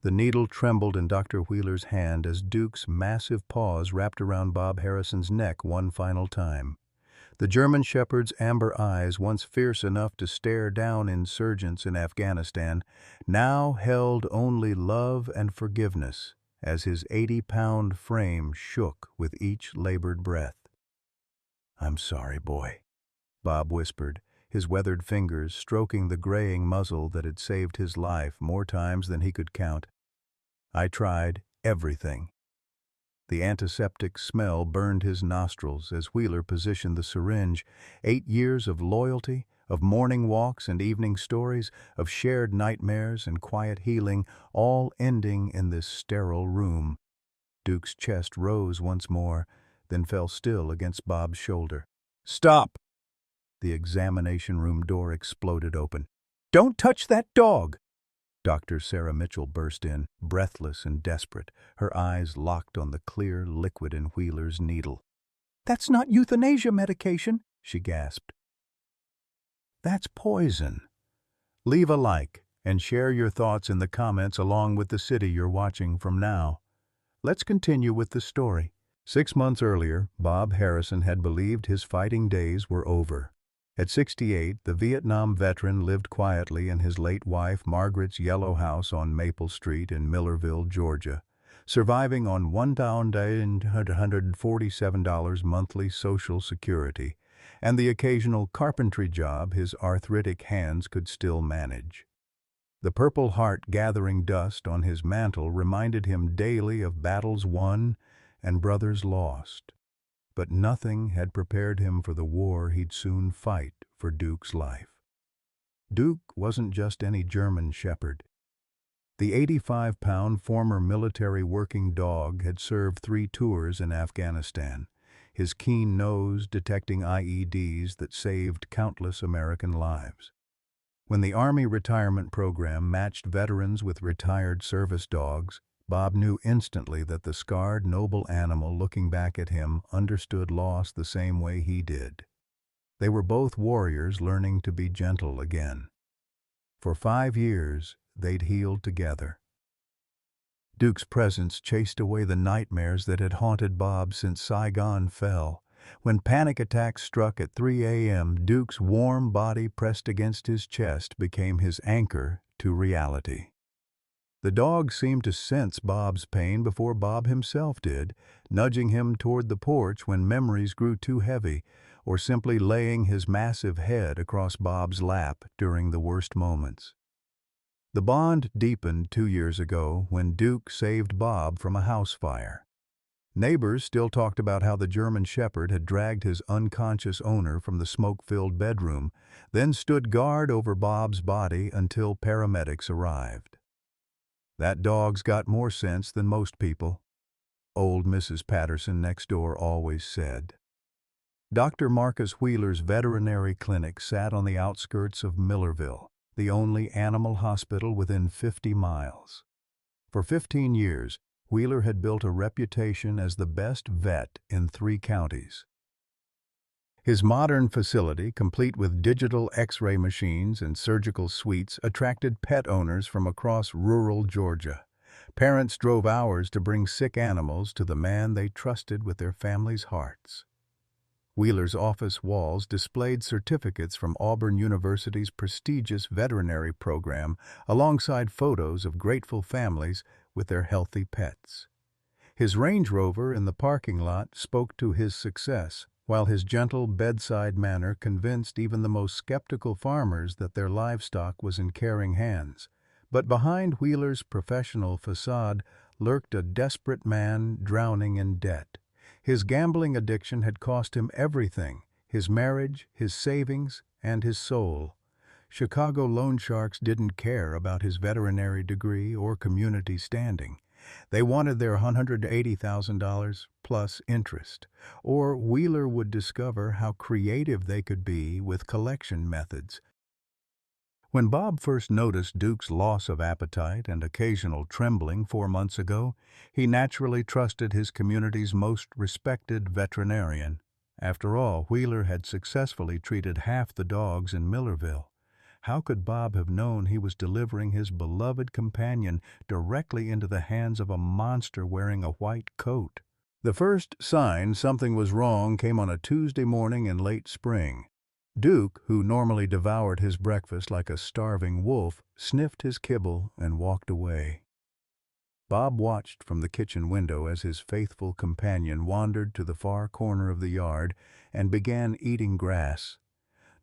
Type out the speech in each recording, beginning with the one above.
The needle trembled in Dr. Wheeler's hand as Duke's massive paws wrapped around Bob Harrison's neck one final time. The German shepherd's amber eyes, once fierce enough to stare down insurgents in Afghanistan, now held only love and forgiveness as his 80-pound frame shook with each labored breath. "I'm sorry, boy," Bob whispered, his weathered fingers stroking the graying muzzle that had saved his life more times than he could count. "I tried everything." The antiseptic smell burned his nostrils as Wheeler positioned the syringe. 8 years of loyalty, of morning walks and evening stories, of shared nightmares and quiet healing, all ending in this sterile room. Duke's chest rose once more, then fell still against Bob's shoulder. "Stop!" The examination room door exploded open. "Don't touch that dog!" Dr. Sarah Mitchell burst in, breathless and desperate, her eyes locked on the clear liquid in Wheeler's needle. "That's not euthanasia medication," she gasped. "That's poison." Leave a like and share your thoughts in the comments along with the city you're watching from now. Let's continue with the story. 6 months earlier, Bob Harrison had believed his fighting days were over. At 68, the Vietnam veteran lived quietly in his late wife Margaret's yellow house on Maple Street in Millerville, Georgia, surviving on $1,147 monthly Social Security and the occasional carpentry job his arthritic hands could still manage. The Purple Heart gathering dust on his mantle reminded him daily of battles won and brothers lost. But nothing had prepared him for the war he'd soon fight for Duke's life. Duke wasn't just any German shepherd. The 85-pound former military working dog had served 3 tours in Afghanistan, his keen nose detecting IEDs that saved countless American lives. When the Army retirement program matched veterans with retired service dogs, Bob knew instantly that the scarred, noble animal looking back at him understood loss the same way he did. They were both warriors learning to be gentle again. For 5 years, they'd healed together. Duke's presence chased away the nightmares that had haunted Bob since Saigon fell. When panic attacks struck at 3 a.m., Duke's warm body pressed against his chest became his anchor to reality. The dog seemed to sense Bob's pain before Bob himself did, nudging him toward the porch when memories grew too heavy, or simply laying his massive head across Bob's lap during the worst moments. The bond deepened 2 years ago when Duke saved Bob from a house fire. Neighbors still talked about how the German shepherd had dragged his unconscious owner from the smoke-filled bedroom, then stood guard over Bob's body until paramedics arrived. "That dog's got more sense than most people," old Mrs. Patterson next door always said. Dr. Marcus Wheeler's veterinary clinic sat on the outskirts of Millerville, the only animal hospital within 50 miles. For 15 years, Wheeler had built a reputation as the best vet in 3 counties. His modern facility, complete with digital X-ray machines and surgical suites, attracted pet owners from across rural Georgia. Parents drove hours to bring sick animals to the man they trusted with their families' hearts. Wheeler's office walls displayed certificates from Auburn University's prestigious veterinary program, alongside photos of grateful families with their healthy pets. His Range Rover in the parking lot spoke to his success, while his gentle bedside manner convinced even the most skeptical farmers that their livestock was in caring hands. But behind Wheeler's professional facade lurked a desperate man drowning in debt. His gambling addiction had cost him everything: his marriage, his savings, and his soul. Chicago loan sharks didn't care about his veterinary degree or community standing. They wanted their $180,000 plus interest, or Wheeler would discover how creative they could be with collection methods. When Bob first noticed Duke's loss of appetite and occasional trembling 4 months ago, he naturally trusted his community's most respected veterinarian. After all, Wheeler had successfully treated half the dogs in Millerville. How could Bob have known he was delivering his beloved companion directly into the hands of a monster wearing a white coat? The first sign something was wrong came on a Tuesday morning in late spring. Duke, who normally devoured his breakfast like a starving wolf, sniffed his kibble and walked away. Bob watched from the kitchen window as his faithful companion wandered to the far corner of the yard and began eating grass.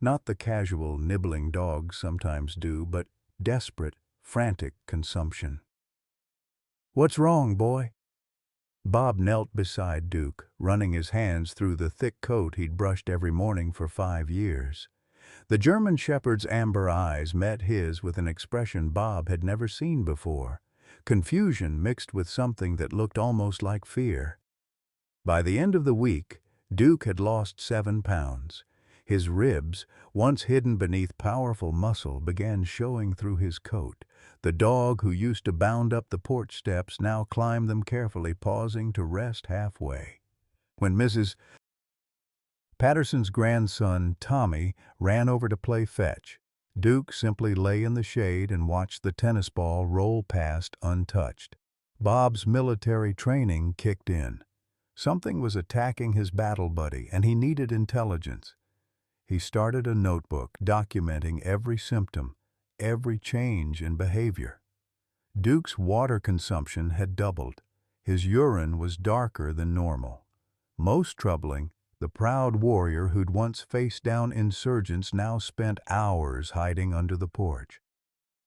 Not the casual, nibbling dogs sometimes do, but desperate, frantic consumption. "What's wrong, boy?" Bob knelt beside Duke, running his hands through the thick coat he'd brushed every morning for 5 years. The German shepherd's amber eyes met his with an expression Bob had never seen before, confusion mixed with something that looked almost like fear. By the end of the week, Duke had lost 7 pounds. His ribs, once hidden beneath powerful muscle, began showing through his coat. The dog who used to bound up the porch steps now climbed them carefully, pausing to rest halfway. When Mrs. Patterson's grandson, Tommy, ran over to play fetch, Duke simply lay in the shade and watched the tennis ball roll past untouched. Bob's military training kicked in. Something was attacking his battle buddy, and he needed intelligence. He started a notebook documenting every symptom, every change in behavior. Duke's water consumption had doubled. His urine was darker than normal. Most troubling, the proud warrior who'd once faced down insurgents now spent hours hiding under the porch.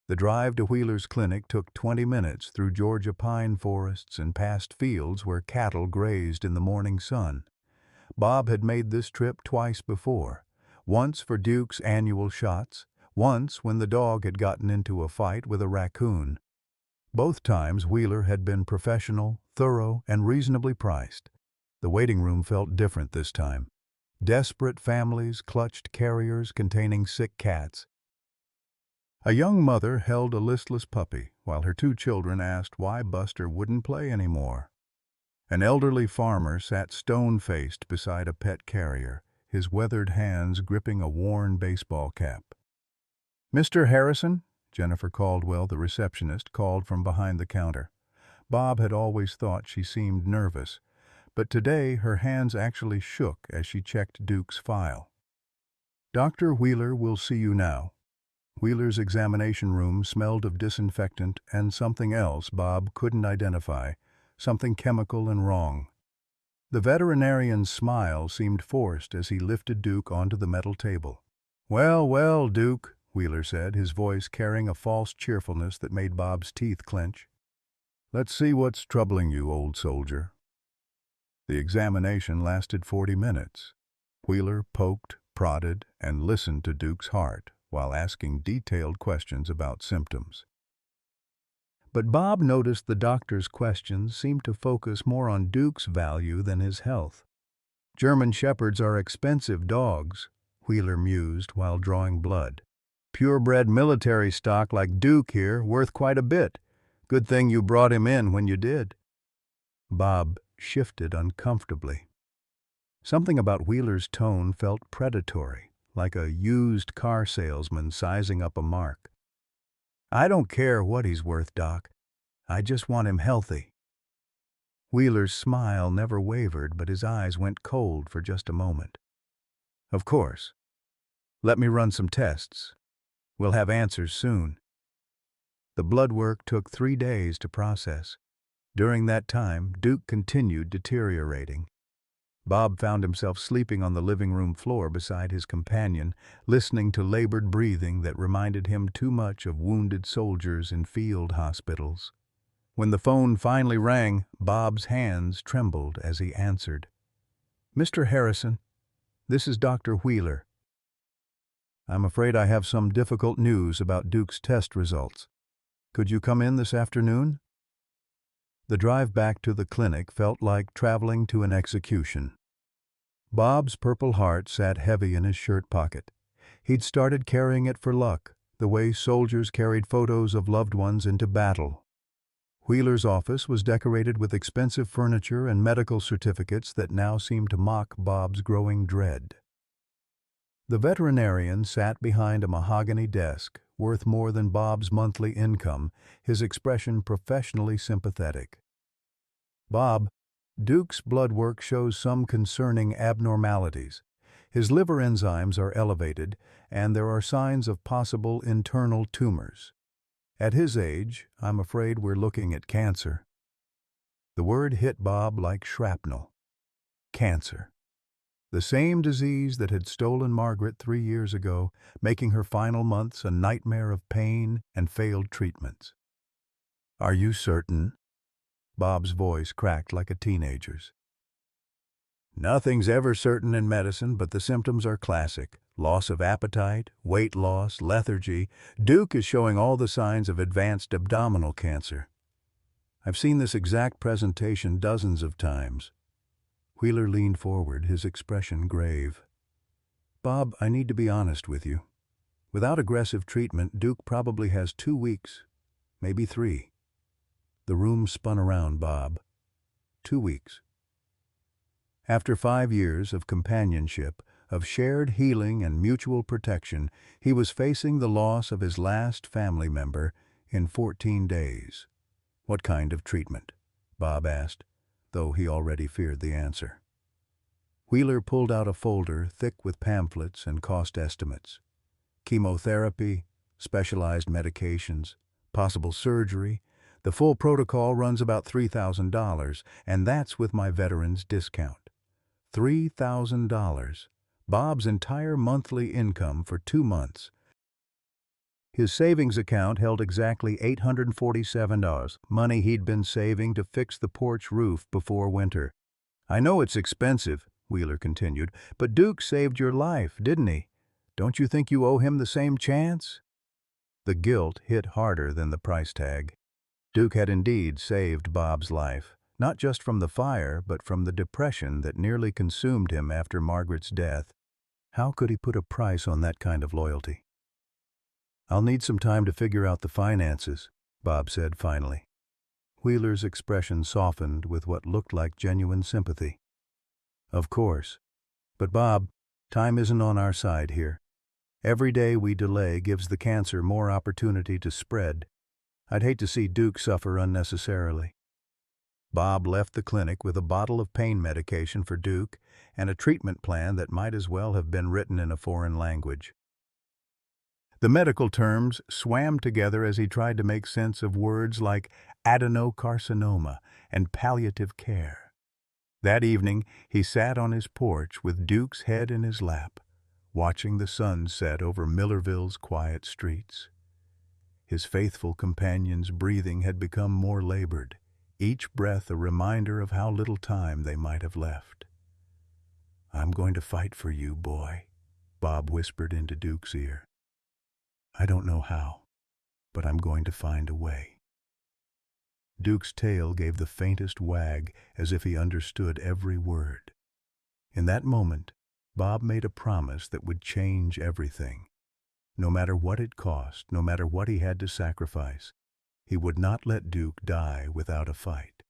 The drive to Wheeler's clinic took 20 minutes through Georgia pine forests and past fields where cattle grazed in the morning sun. Bob had made this trip twice before. Once for Duke's annual shots, once when the dog had gotten into a fight with a raccoon. Both times Wheeler had been professional, thorough, and reasonably priced. The waiting room felt different this time. Desperate families clutched carriers containing sick cats. A young mother held a listless puppy, while her 2 children asked why Buster wouldn't play anymore. An elderly farmer sat stone-faced beside a pet carrier, his weathered hands gripping a worn baseball cap. "Mr. Harrison?" Jennifer Caldwell, the receptionist, called from behind the counter. Bob had always thought she seemed nervous, but today her hands actually shook as she checked Duke's file. "Dr. Wheeler will see you now." Wheeler's examination room smelled of disinfectant and something else Bob couldn't identify, something chemical and wrong. The veterinarian's smile seemed forced as he lifted Duke onto the metal table. "Well, well, Duke," Wheeler said, his voice carrying a false cheerfulness that made Bob's teeth clench. "Let's see what's troubling you, old soldier." The examination lasted 40 minutes. Wheeler poked, prodded, and listened to Duke's heart while asking detailed questions about symptoms. But Bob noticed the doctor's questions seemed to focus more on Duke's value than his health. "German shepherds are expensive dogs," Wheeler mused while drawing blood. "Purebred military stock like Duke here, worth quite a bit. Good thing you brought him in when you did." Bob shifted uncomfortably. Something about Wheeler's tone felt predatory, like a used car salesman sizing up a mark. "I don't care what he's worth, Doc. I just want him healthy." Wheeler's smile never wavered, but his eyes went cold for just a moment. "Of course. Let me run some tests. We'll have answers soon." The blood work took 3 days to process. During that time, Duke continued deteriorating. Bob found himself sleeping on the living room floor beside his companion, listening to labored breathing that reminded him too much of wounded soldiers in field hospitals. When the phone finally rang, Bob's hands trembled as he answered. "Mr. Harrison, this is Dr. Wheeler. I'm afraid I have some difficult news about Duke's test results. Could you come in this afternoon?" The drive back to the clinic felt like traveling to an execution. Bob's Purple Heart sat heavy in his shirt pocket. He'd started carrying it for luck, the way soldiers carried photos of loved ones into battle. Wheeler's office was decorated with expensive furniture and medical certificates that now seemed to mock Bob's growing dread. The veterinarian sat behind a mahogany desk, worth more than Bob's monthly income, his expression professionally sympathetic. "Bob, Duke's blood work shows some concerning abnormalities. His liver enzymes are elevated, and there are signs of possible internal tumors. At his age, I'm afraid we're looking at cancer." The word hit Bob like shrapnel. Cancer. The same disease that had stolen Margaret 3 years ago, making her final months a nightmare of pain and failed treatments. "Are you certain?" Bob's voice cracked like a teenager's. "Nothing's ever certain in medicine, but the symptoms are classic. Loss of appetite, weight loss, lethargy. Duke is showing all the signs of advanced abdominal cancer. I've seen this exact presentation dozens of times." Wheeler leaned forward, his expression grave. "Bob, I need to be honest with you. Without aggressive treatment, Duke probably has 2 weeks, maybe 3. The room spun around Bob. 2 weeks. After 5 years of companionship, of shared healing and mutual protection, he was facing the loss of his last family member in 14 days. "What kind of treatment?" Bob asked, though he already feared the answer. Wheeler pulled out a folder thick with pamphlets and cost estimates. Chemotherapy, specialized medications, possible surgery. The full protocol runs about $3,000, and that's with my veteran's discount. $3,000. Bob's entire monthly income for 2 months. His savings account held exactly $847, money he'd been saving to fix the porch roof before winter. "I know it's expensive," Wheeler continued, "but Duke saved your life, didn't he? Don't you think you owe him the same chance?" The guilt hit harder than the price tag. Duke had indeed saved Bob's life, not just from the fire, but from the depression that nearly consumed him after Margaret's death. How could he put a price on that kind of loyalty? "I'll need some time to figure out the finances," Bob said finally. Wheeler's expression softened with what looked like genuine sympathy. "Of course. But Bob, time isn't on our side here. Every day we delay gives the cancer more opportunity to spread. I'd hate to see Duke suffer unnecessarily." Bob left the clinic with a bottle of pain medication for Duke and a treatment plan that might as well have been written in a foreign language. The medical terms swam together as he tried to make sense of words like adenocarcinoma and palliative care. That evening, he sat on his porch with Duke's head in his lap, watching the sun set over Millerville's quiet streets. His faithful companion's breathing had become more labored, each breath a reminder of how little time they might have left. "I'm going to fight for you, boy," Bob whispered into Duke's ear. "I don't know how, but I'm going to find a way." Duke's tail gave the faintest wag as if he understood every word. In that moment, Bob made a promise that would change everything. No matter what it cost, no matter what he had to sacrifice, he would not let Duke die without a fight.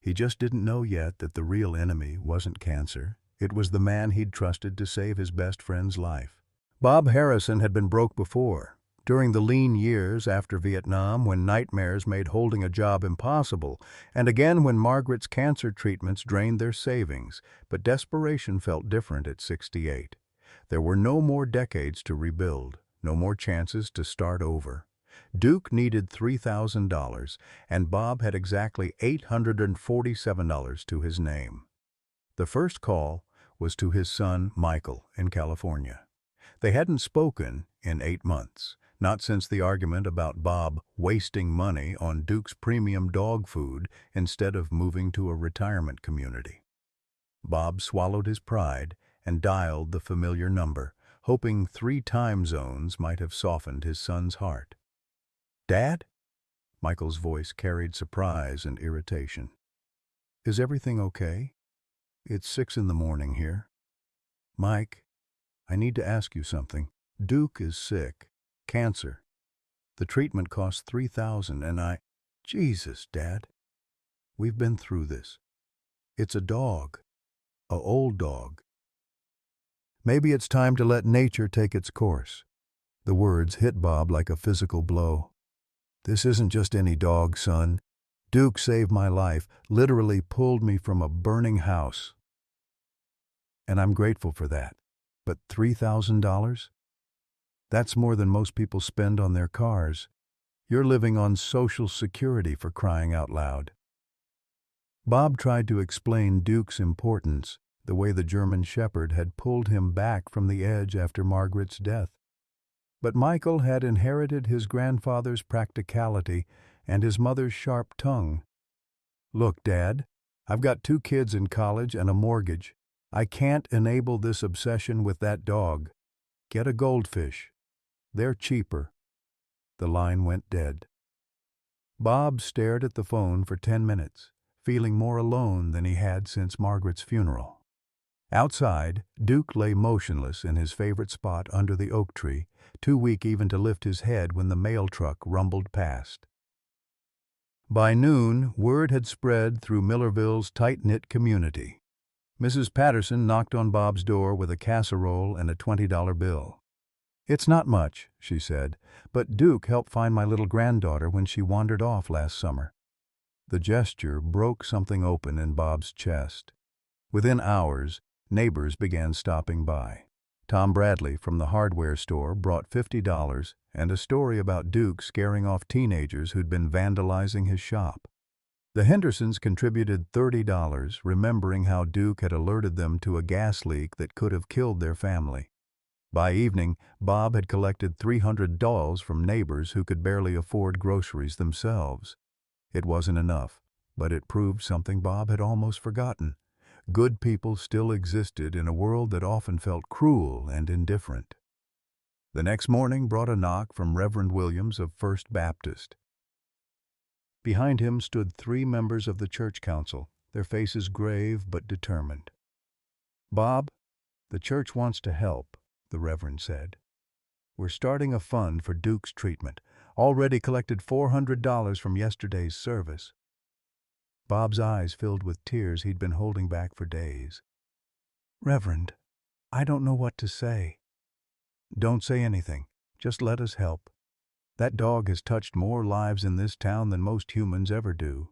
He just didn't know yet that the real enemy wasn't cancer. It was the man he'd trusted to save his best friend's life. Bob Harrison had been broke before, during the lean years after Vietnam when nightmares made holding a job impossible, and again when Margaret's cancer treatments drained their savings, but desperation felt different at 68. There were no more decades to rebuild, no more chances to start over. Duke needed $3,000, and Bob had exactly $847 to his name. The first call was to his son, Michael, in California. They hadn't spoken in 8 months, not since the argument about Bob wasting money on Duke's premium dog food instead of moving to a retirement community. Bob swallowed his pride and dialed the familiar number, hoping 3 time zones might have softened his son's heart. "Dad?" Michael's voice carried surprise and irritation. "Is everything okay? It's 6 in the morning here. Mike, I need to ask you something. Duke is sick. Cancer. The treatment costs $3,000 and Jesus, Dad. We've been through this. It's a dog. A old dog." Maybe it's time to let nature take its course. The words hit Bob like a physical blow. This isn't just any dog, son. Duke saved my life, literally pulled me from a burning house. And I'm grateful for that. But $3,000? That's more than most people spend on their cars. You're living on Social Security, for crying out loud. Bob tried to explain Duke's importance, the way the German Shepherd had pulled him back from the edge after Margaret's death. But Michael had inherited his grandfather's practicality and his mother's sharp tongue. Look, Dad, I've got 2 kids in college and a mortgage. I can't enable this obsession with that dog. Get a goldfish. They're cheaper. The line went dead. Bob stared at the phone for 10 minutes, feeling more alone than he had since Margaret's funeral. Outside, Duke lay motionless in his favorite spot under the oak tree, too weak even to lift his head when the mail truck rumbled past. By noon, word had spread through Millerville's tight-knit community. Mrs. Patterson knocked on Bob's door with a casserole and a $20 bill. "It's not much," she said, "but Duke helped find my little granddaughter when she wandered off last summer." The gesture broke something open in Bob's chest. Within hours, neighbors began stopping by. Tom Bradley from the hardware store brought $50 and a story about Duke scaring off teenagers who'd been vandalizing his shop. The Hendersons contributed $30, remembering how Duke had alerted them to a gas leak that could have killed their family. By evening, Bob had collected $300 from neighbors who could barely afford groceries themselves. It wasn't enough, but it proved something Bob had almost forgotten. Good people still existed in a world that often felt cruel and indifferent. The next morning brought a knock from Reverend Williams of First Baptist. Behind him stood 3 members of the church council, their faces grave but determined. "Bob, the church wants to help," the Reverend said. "We're starting a fund for Duke's treatment. Already collected $400 from yesterday's service." Bob's eyes filled with tears he'd been holding back for days. "Reverend, I don't know what to say." "Don't say anything. Just let us help. That dog has touched more lives in this town than most humans ever do."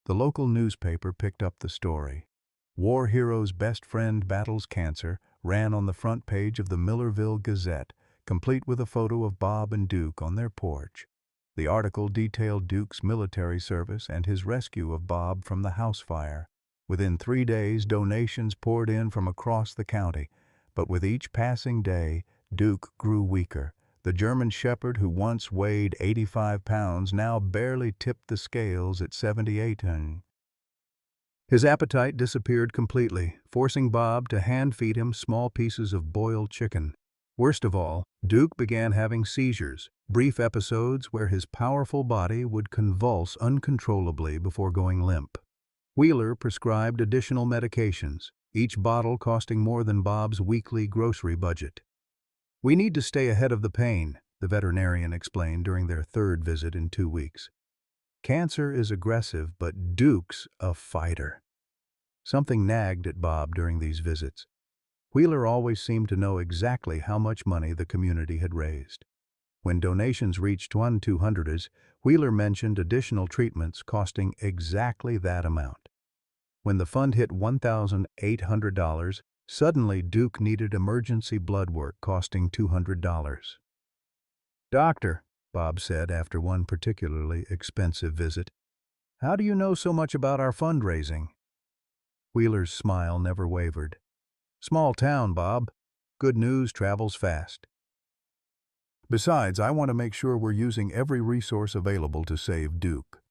The local newspaper picked up the story. "War hero's best friend battles cancer" ran on the front page of the Millerville Gazette, complete with a photo of Bob and Duke on their porch. The article detailed Duke's military service and his rescue of Bob from the house fire. Within 3 days, donations poured in from across the county, but with each passing day, Duke grew weaker. The German Shepherd, who once weighed 85 pounds, now barely tipped the scales at 78. His appetite disappeared completely, forcing Bob to hand-feed him small pieces of boiled chicken. Worst of all, Duke began having seizures, brief episodes where his powerful body would convulse uncontrollably before going limp. Wheeler prescribed additional medications, each bottle costing more than Bob's weekly grocery budget. "We need to stay ahead of the pain," the veterinarian explained during their 3rd visit in 2 weeks. "Cancer is aggressive, but Duke's a fighter." Something nagged at Bob during these visits. Wheeler always seemed to know exactly how much money the community had raised. When donations reached 1,200, Wheeler mentioned additional treatments costing exactly that amount. When the fund hit $1,800, suddenly Duke needed emergency blood work costing $200. "Doctor," Bob said after one particularly expensive visit, "how do you know so much about our fundraising?" Wheeler's smile never wavered. "Small town, Bob. Good news travels fast. Besides, I want to make sure we're using every resource available to save Duke."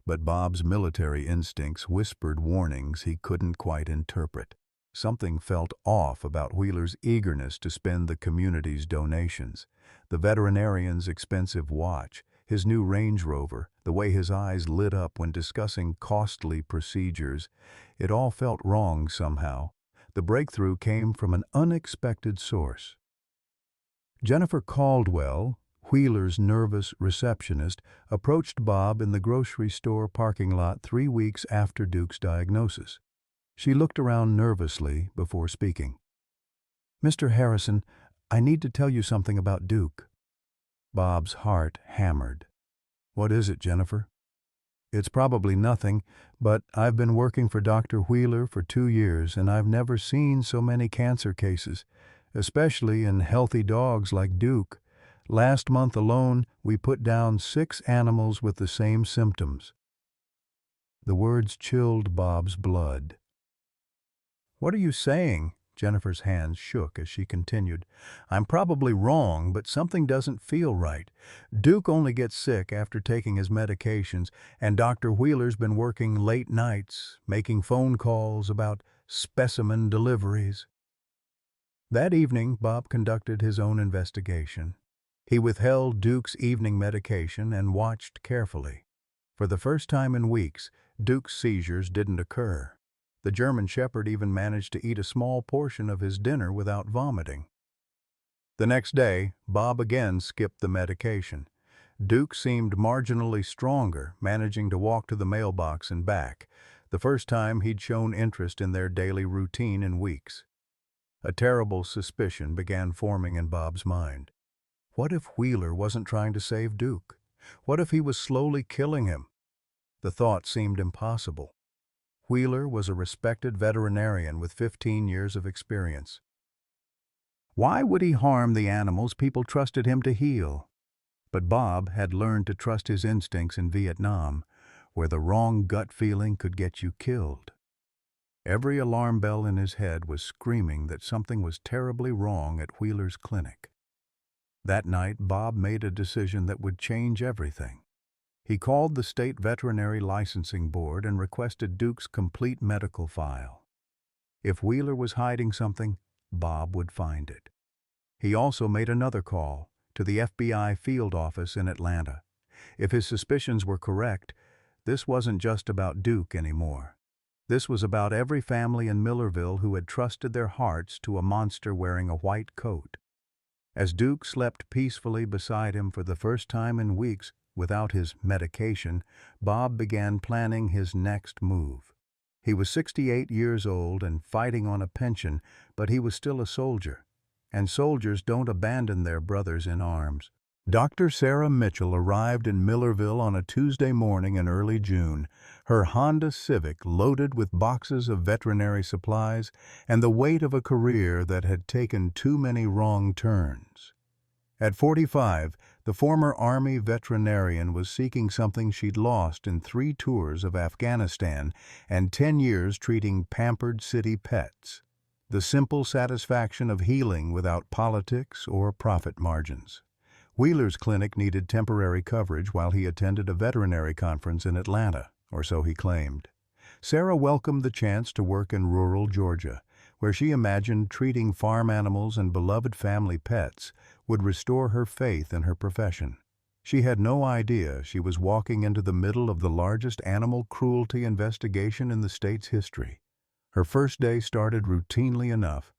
But Bob's military instincts whispered warnings he couldn't quite interpret. Something felt off about Wheeler's eagerness to spend the community's donations. The veterinarian's expensive watch, his new Range Rover, the way his eyes lit up when discussing costly procedures, it all felt wrong somehow. The breakthrough came from an unexpected source. Jennifer Caldwell, Wheeler's nervous receptionist, approached Bob in the grocery store parking lot 3 weeks after Duke's diagnosis. She looked around nervously before speaking. Mr. Harrison, I need to tell you something about Duke. Bob's heart hammered. What is it, Jennifer? It's probably nothing, but I've been working for Dr. Wheeler for 2 years, and I've never seen so many cancer cases, especially in healthy dogs like Duke. Last month alone, we put down 6 animals with the same symptoms. The words chilled Bob's blood. What are you saying? Jennifer's hands shook as she continued. I'm probably wrong, but something doesn't feel right. Duke only gets sick after taking his medications, and Dr. Wheeler's been working late nights, making phone calls about specimen deliveries. That evening, Bob conducted his own investigation. He withheld Duke's evening medication and watched carefully. For the first time in weeks, Duke's seizures didn't occur. The German Shepherd even managed to eat a small portion of his dinner without vomiting. The next day, Bob again skipped the medication. Duke seemed marginally stronger, managing to walk to the mailbox and back, the first time he'd shown interest in their daily routine in weeks. A terrible suspicion began forming in Bob's mind. What if Wheeler wasn't trying to save Duke? What if he was slowly killing him? The thought seemed impossible. Wheeler was a respected veterinarian with 15 years of experience. Why would he harm the animals people trusted him to heal? But Bob had learned to trust his instincts in Vietnam, where the wrong gut feeling could get you killed. Every alarm bell in his head was screaming that something was terribly wrong at Wheeler's clinic. That night, Bob made a decision that would change everything. He called the State Veterinary Licensing Board and requested Duke's complete medical file. If Wheeler was hiding something, Bob would find it. He also made another call to the FBI field office in Atlanta. If his suspicions were correct, this wasn't just about Duke anymore. This was about every family in Millerville who had trusted their hearts to a monster wearing a white coat. As Duke slept peacefully beside him for the first time in weeks, without his medication, Bob began planning his next move. He was 68 years old and fighting on a pension, but he was still a soldier, and soldiers don't abandon their brothers in arms. Dr. Sarah Mitchell arrived in Millerville on a Tuesday morning in early June, her Honda Civic loaded with boxes of veterinary supplies and the weight of a career that had taken too many wrong turns. At 45, the former Army veterinarian was seeking something she'd lost in 3 tours of Afghanistan and 10 years treating pampered city pets: the simple satisfaction of healing without politics or profit margins. Wheeler's clinic needed temporary coverage while he attended a veterinary conference in Atlanta, or so he claimed. Sarah welcomed the chance to work in rural Georgia, where she imagined treating farm animals and beloved family pets would restore her faith in her profession. She had no idea she was walking into the middle of the largest animal cruelty investigation in the state's history. Her first day started routinely enough.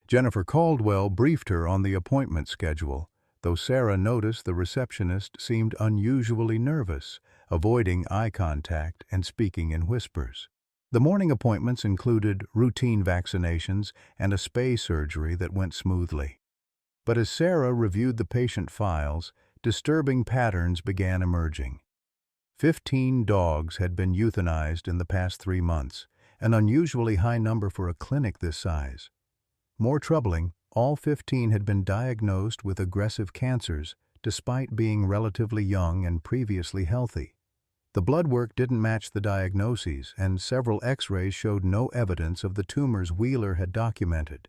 Jennifer Caldwell briefed her on the appointment schedule, though Sarah noticed the receptionist seemed unusually nervous, avoiding eye contact and speaking in whispers. The morning appointments included routine vaccinations and a spay surgery that went smoothly. But as Sarah reviewed the patient files, disturbing patterns began emerging. 15 dogs had been euthanized in the past 3 months, an unusually high number for a clinic this size. More troubling, all 15 had been diagnosed with aggressive cancers, despite being relatively young and previously healthy. The blood work didn't match the diagnoses, and several X-rays showed no evidence of the tumors Wheeler had documented.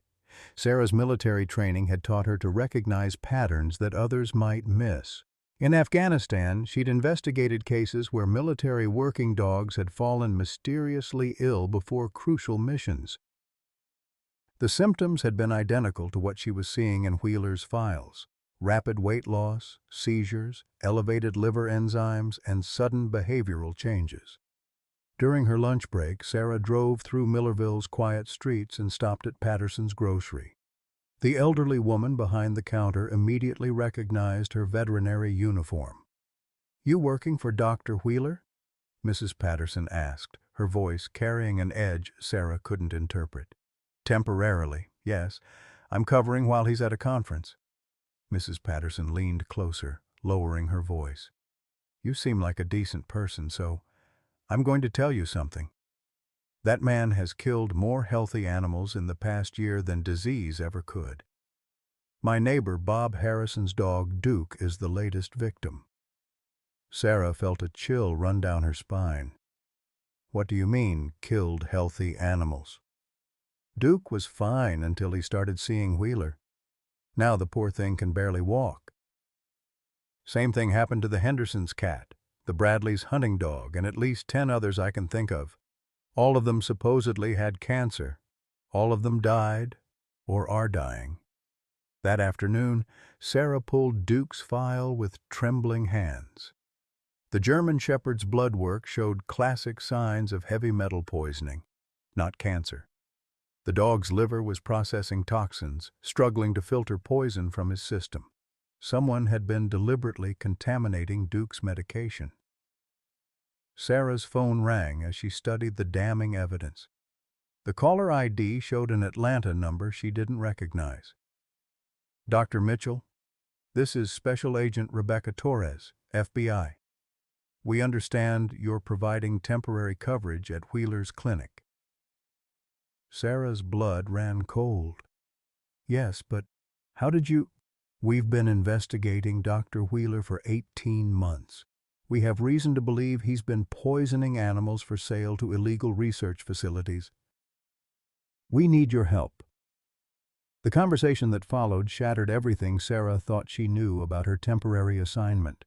Sarah's military training had taught her to recognize patterns that others might miss. In Afghanistan, she'd investigated cases where military working dogs had fallen mysteriously ill before crucial missions. The symptoms had been identical to what she was seeing in Wheeler's files: rapid weight loss, seizures, elevated liver enzymes, and sudden behavioral changes. During her lunch break, Sarah drove through Millerville's quiet streets and stopped at Patterson's grocery. The elderly woman behind the counter immediately recognized her veterinary uniform. "You working for Dr. Wheeler?" Mrs. Patterson asked, her voice carrying an edge Sarah couldn't interpret. "Temporarily," Yes, I'm covering while he's at a conference. Mrs. Patterson leaned closer, lowering her voice. You seem like a decent person, so I'm going to tell you something. That man has killed more healthy animals in the past year than disease ever could. My neighbor Bob Harrison's dog Duke is the latest victim. Sarah felt a chill run down her spine. What do you mean, killed healthy animals? Duke was fine until he started seeing Wheeler. Now the poor thing can barely walk. Same thing happened to the Henderson's cat, the Bradley's hunting dog, and at least 10 others I can think of. All of them supposedly had cancer. All of them died or are dying. That afternoon, Sarah pulled Duke's file with trembling hands. The German Shepherd's blood work showed classic signs of heavy metal poisoning, not cancer. The dog's liver was processing toxins, struggling to filter poison from his system. Someone had been deliberately contaminating Duke's medication. Sarah's phone rang as she studied the damning evidence. The caller ID showed an Atlanta number she didn't recognize. Dr. Mitchell, this is Special Agent Rebecca Torres, FBI. We understand you're providing temporary coverage at Wheeler's clinic. Sarah's blood ran cold. Yes, but how did you... We've been investigating Dr. Wheeler for 18 months. We have reason to believe he's been poisoning animals for sale to illegal research facilities. We need your help. The conversation that followed shattered everything Sarah thought she knew about her temporary assignment.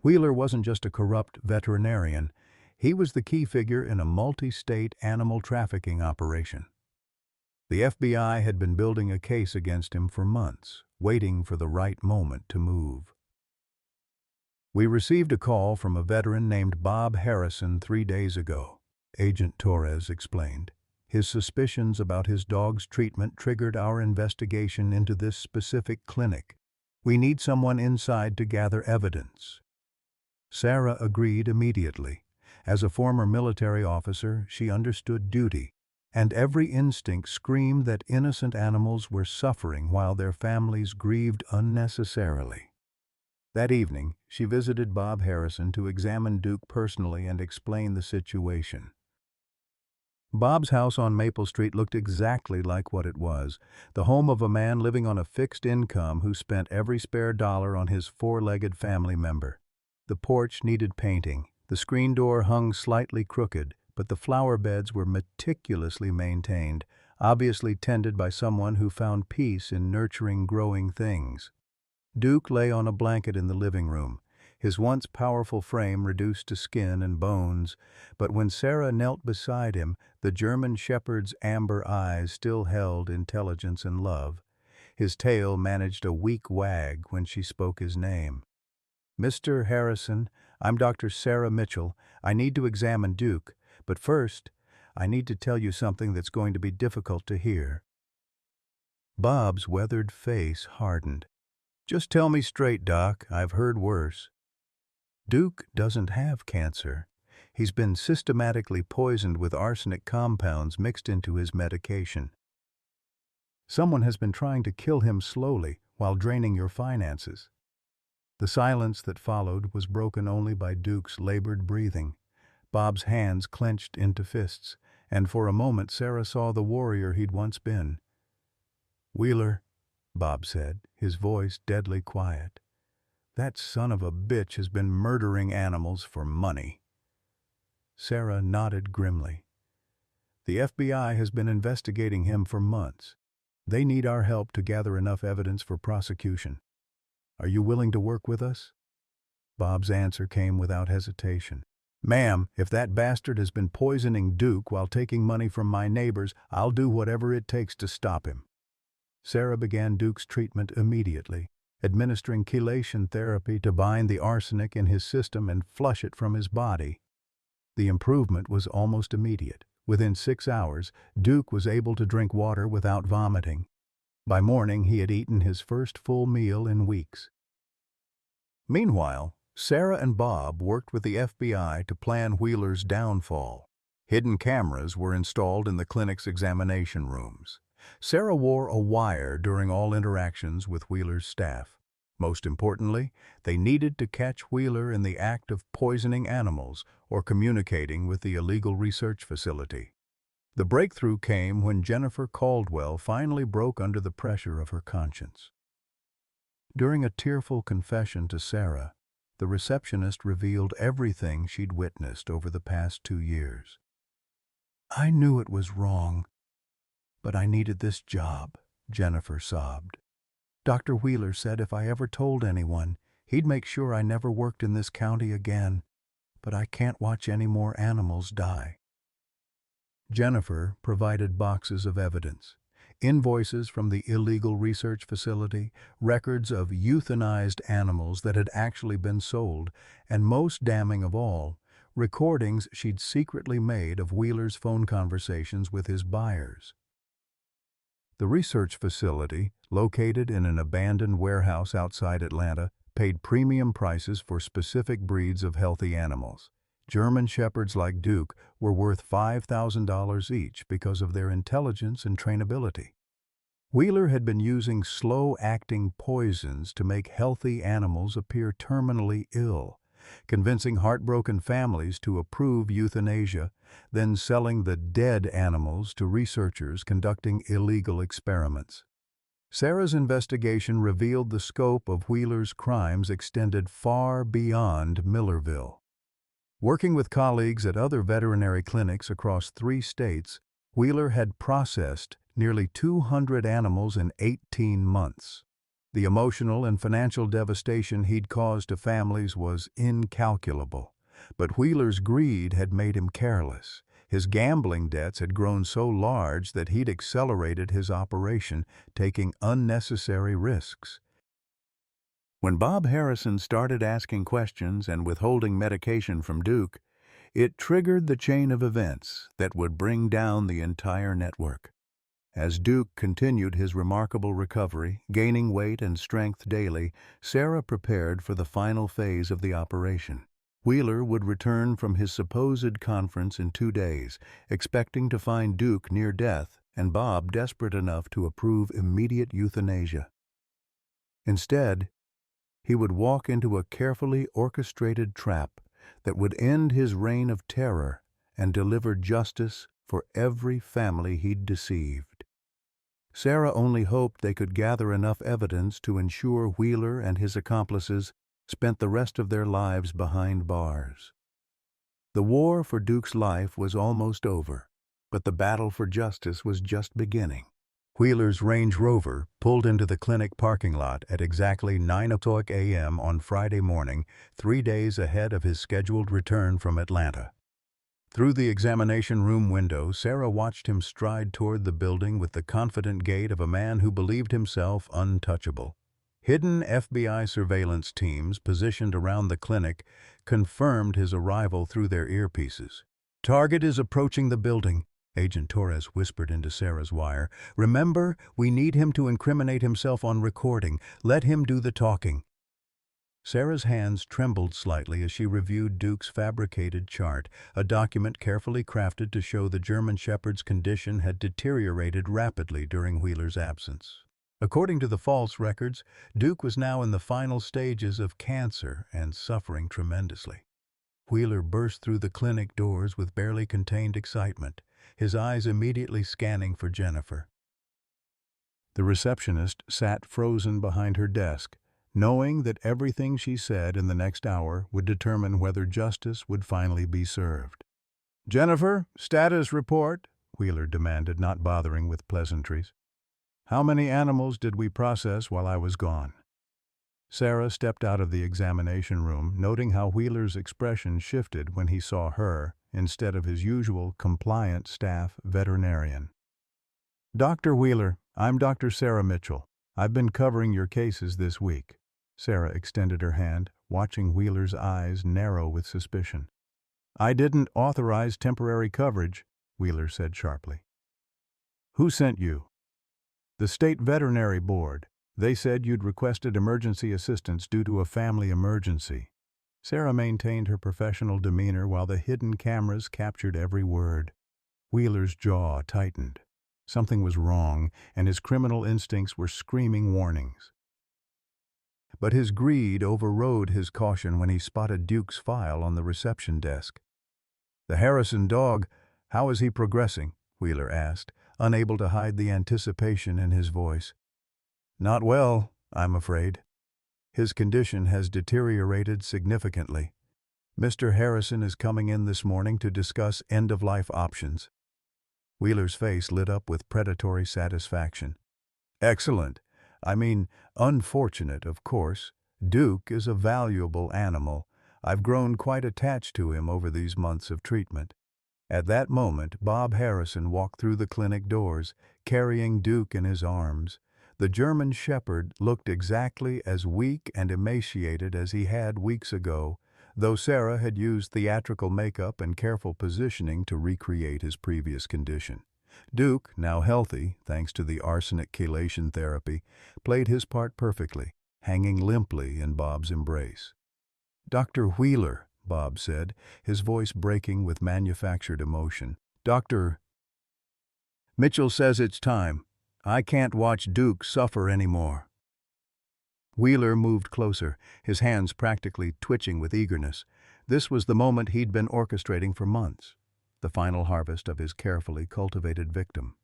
Wheeler wasn't just a corrupt veterinarian. He was the key figure in a multi-state animal trafficking operation. The FBI had been building a case against him for months, waiting for the right moment to move. We received a call from a veteran named Bob Harrison 3 days ago, Agent Torres explained. His suspicions about his dog's treatment triggered our investigation into this specific clinic. We need someone inside to gather evidence. Sarah agreed immediately. As a former military officer, she understood duty, and every instinct screamed that innocent animals were suffering while their families grieved unnecessarily. That evening, she visited Bob Harrison to examine Duke personally and explain the situation. Bob's house on Maple Street looked exactly like what it was, the home of a man living on a fixed income who spent every spare dollar on his four-legged family member. The porch needed painting, the screen door hung slightly crooked, but the flower beds were meticulously maintained, obviously tended by someone who found peace in nurturing growing things. Duke lay on a blanket in the living room, his once powerful frame reduced to skin and bones, but when Sarah knelt beside him, the German Shepherd's amber eyes still held intelligence and love. His tail managed a weak wag when she spoke his name. Mr. Harrison, I'm Dr. Sarah Mitchell. I need to examine Duke, but first, I need to tell you something that's going to be difficult to hear. Bob's weathered face hardened. Just tell me straight, Doc. I've heard worse. Duke doesn't have cancer. He's been systematically poisoned with arsenic compounds mixed into his medication. Someone has been trying to kill him slowly while draining your finances. The silence that followed was broken only by Duke's labored breathing. Bob's hands clenched into fists, and for a moment Sarah saw the warrior he'd once been. Wheeler, Bob said, his voice deadly quiet. That son of a bitch has been murdering animals for money. Sarah nodded grimly. The FBI has been investigating him for months. They need our help to gather enough evidence for prosecution. Are you willing to work with us? Bob's answer came without hesitation. Ma'am, if that bastard has been poisoning Duke while taking money from my neighbors, I'll do whatever it takes to stop him. Sarah began Duke's treatment immediately, administering chelation therapy to bind the arsenic in his system and flush it from his body. The improvement was almost immediate. Within 6 hours, Duke was able to drink water without vomiting. By morning, he had eaten his first full meal in weeks. Meanwhile, Sarah and Bob worked with the FBI to plan Wheeler's downfall. Hidden cameras were installed in the clinic's examination rooms. Sarah wore a wire during all interactions with Wheeler's staff. Most importantly, they needed to catch Wheeler in the act of poisoning animals or communicating with the illegal research facility. The breakthrough came when Jennifer Caldwell finally broke under the pressure of her conscience. During a tearful confession to Sarah, the receptionist revealed everything she'd witnessed over the past 2 years. "I knew it was wrong, but I needed this job," Jennifer sobbed. "Dr. Wheeler said if I ever told anyone, he'd make sure I never worked in this county again, but I can't watch any more animals die." Jennifer provided boxes of evidence: invoices from the illegal research facility, records of euthanized animals that had actually been sold, and most damning of all, recordings she'd secretly made of Wheeler's phone conversations with his buyers. The research facility, located in an abandoned warehouse outside Atlanta, paid premium prices for specific breeds of healthy animals. German Shepherds like Duke were worth $5,000 each because of their intelligence and trainability. Wheeler had been using slow-acting poisons to make healthy animals appear terminally ill, convincing heartbroken families to approve euthanasia, then selling the dead animals to researchers conducting illegal experiments. Sarah's investigation revealed the scope of Wheeler's crimes extended far beyond Millerville. Working with colleagues at other veterinary clinics across 3 states, Wheeler had processed nearly 200 animals in 18 months. The emotional and financial devastation he'd caused to families was incalculable. But Wheeler's greed had made him careless. His gambling debts had grown so large that he'd accelerated his operation, taking unnecessary risks. When Bob Harrison started asking questions and withholding medication from Duke, it triggered the chain of events that would bring down the entire network. As Duke continued his remarkable recovery, gaining weight and strength daily, Sarah prepared for the final phase of the operation. Wheeler would return from his supposed conference in 2 days, expecting to find Duke near death and Bob desperate enough to approve immediate euthanasia. Instead, he would walk into a carefully orchestrated trap that would end his reign of terror and deliver justice for every family he'd deceived. Sarah only hoped they could gather enough evidence to ensure Wheeler and his accomplices spent the rest of their lives behind bars. The war for Duke's life was almost over, but the battle for justice was just beginning. Wheeler's Range Rover pulled into the clinic parking lot at exactly 9:00 a.m. on Friday morning, 3 days ahead of his scheduled return from Atlanta. Through the examination room window, Sarah watched him stride toward the building with the confident gait of a man who believed himself untouchable. Hidden FBI surveillance teams positioned around the clinic confirmed his arrival through their earpieces. "Target is approaching the building," Agent Torres whispered into Sarah's wire. "Remember, we need him to incriminate himself on recording. Let him do the talking." Sarah's hands trembled slightly as she reviewed Duke's fabricated chart, a document carefully crafted to show the German Shepherd's condition had deteriorated rapidly during Wheeler's absence. According to the false records, Duke was now in the final stages of cancer and suffering tremendously. Wheeler burst through the clinic doors with barely contained excitement, his eyes immediately scanning for Jennifer. The receptionist sat frozen behind her desk, knowing that everything she said in the next hour would determine whether justice would finally be served. "Jennifer, status report," Wheeler demanded, not bothering with pleasantries. "How many animals did we process while I was gone?" Sarah stepped out of the examination room, noting how Wheeler's expression shifted when he saw her instead of his usual compliant staff veterinarian. "Dr. Wheeler, I'm Dr. Sarah Mitchell. I've been covering your cases this week." Sarah extended her hand, watching Wheeler's eyes narrow with suspicion. "I didn't authorize temporary coverage," Wheeler said sharply. "Who sent you?" "The State Veterinary Board. They said you'd requested emergency assistance due to a family emergency." Sarah maintained her professional demeanor while the hidden cameras captured every word. Wheeler's jaw tightened. Something was wrong, and his criminal instincts were screaming warnings. But his greed overrode his caution when he spotted Duke's file on the reception desk. "The Harrison dog, how is he progressing?" Wheeler asked, unable to hide the anticipation in his voice. "Not well, I'm afraid. His condition has deteriorated significantly. Mr. Harrison is coming in this morning to discuss end-of-life options." Wheeler's face lit up with predatory satisfaction. "Excellent. I mean, unfortunate, of course. Duke is a valuable animal. I've grown quite attached to him over these months of treatment." At that moment, Bob Harrison walked through the clinic doors, carrying Duke in his arms. The German shepherd looked exactly as weak and emaciated as he had weeks ago, though Sarah had used theatrical makeup and careful positioning to recreate his previous condition. Duke, now healthy, thanks to the arsenic chelation therapy, played his part perfectly, hanging limply in Bob's embrace. "Dr. Wheeler," Bob said, his voice breaking with manufactured emotion. "Dr. Mitchell says it's time. I can't watch Duke suffer anymore." Wheeler moved closer, his hands practically twitching with eagerness. This was the moment he'd been orchestrating for months, the final harvest of his carefully cultivated victim.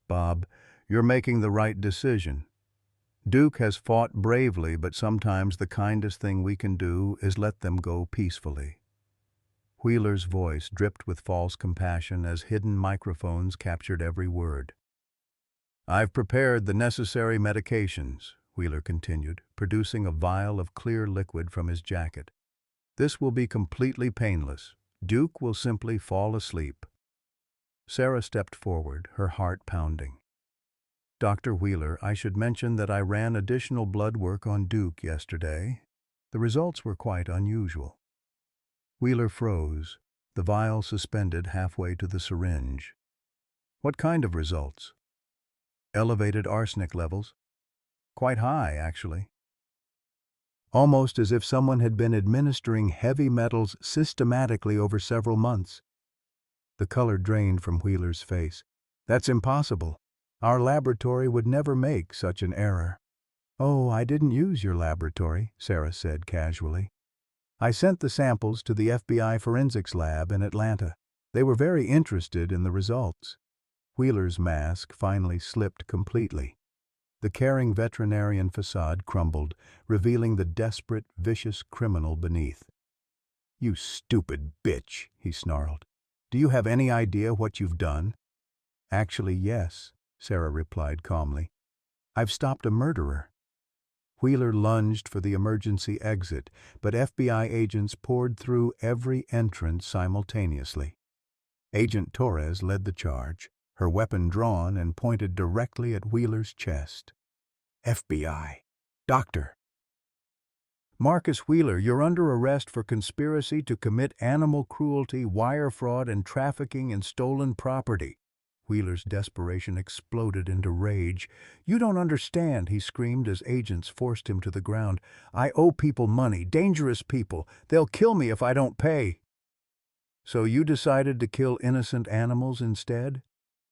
"Bob, you're making the right decision. Duke has fought bravely, but sometimes the kindest thing we can do is let them go peacefully." Wheeler's voice dripped with false compassion as hidden microphones captured every word. "I've prepared the necessary medications," Wheeler continued, producing a vial of clear liquid from his jacket. "This will be completely painless. Duke will simply fall asleep." Sarah stepped forward, her heart pounding. "Dr. Wheeler, I should mention that I ran additional blood work on Duke yesterday. The results were quite unusual." Wheeler froze, the vial suspended halfway to the syringe. "What kind of results?" "Elevated arsenic levels. Quite high, actually. Almost as if someone had been administering heavy metals systematically over several months." The color drained from Wheeler's face. "That's impossible. Our laboratory would never make such an error." "Oh, I didn't use your laboratory," Sarah said casually. "I sent the samples to the FBI forensics lab in Atlanta. They were very interested in the results." Wheeler's mask finally slipped completely. The caring veterinarian facade crumbled, revealing the desperate, vicious criminal beneath. "You stupid bitch," he snarled. "Do you have any idea what you've done?" "Actually, yes," Sarah replied calmly. "I've stopped a murderer." Wheeler lunged for the emergency exit, but FBI agents poured through every entrance simultaneously. Agent Torres led the charge, her weapon drawn and pointed directly at Wheeler's chest. "FBI. Doctor." "Marcus Wheeler, you're under arrest for conspiracy to commit animal cruelty, wire fraud, and trafficking in stolen property." Wheeler's desperation exploded into rage. "You don't understand," he screamed as agents forced him to the ground. "I owe people money, dangerous people. They'll kill me if I don't pay." "So you decided to kill innocent animals instead?"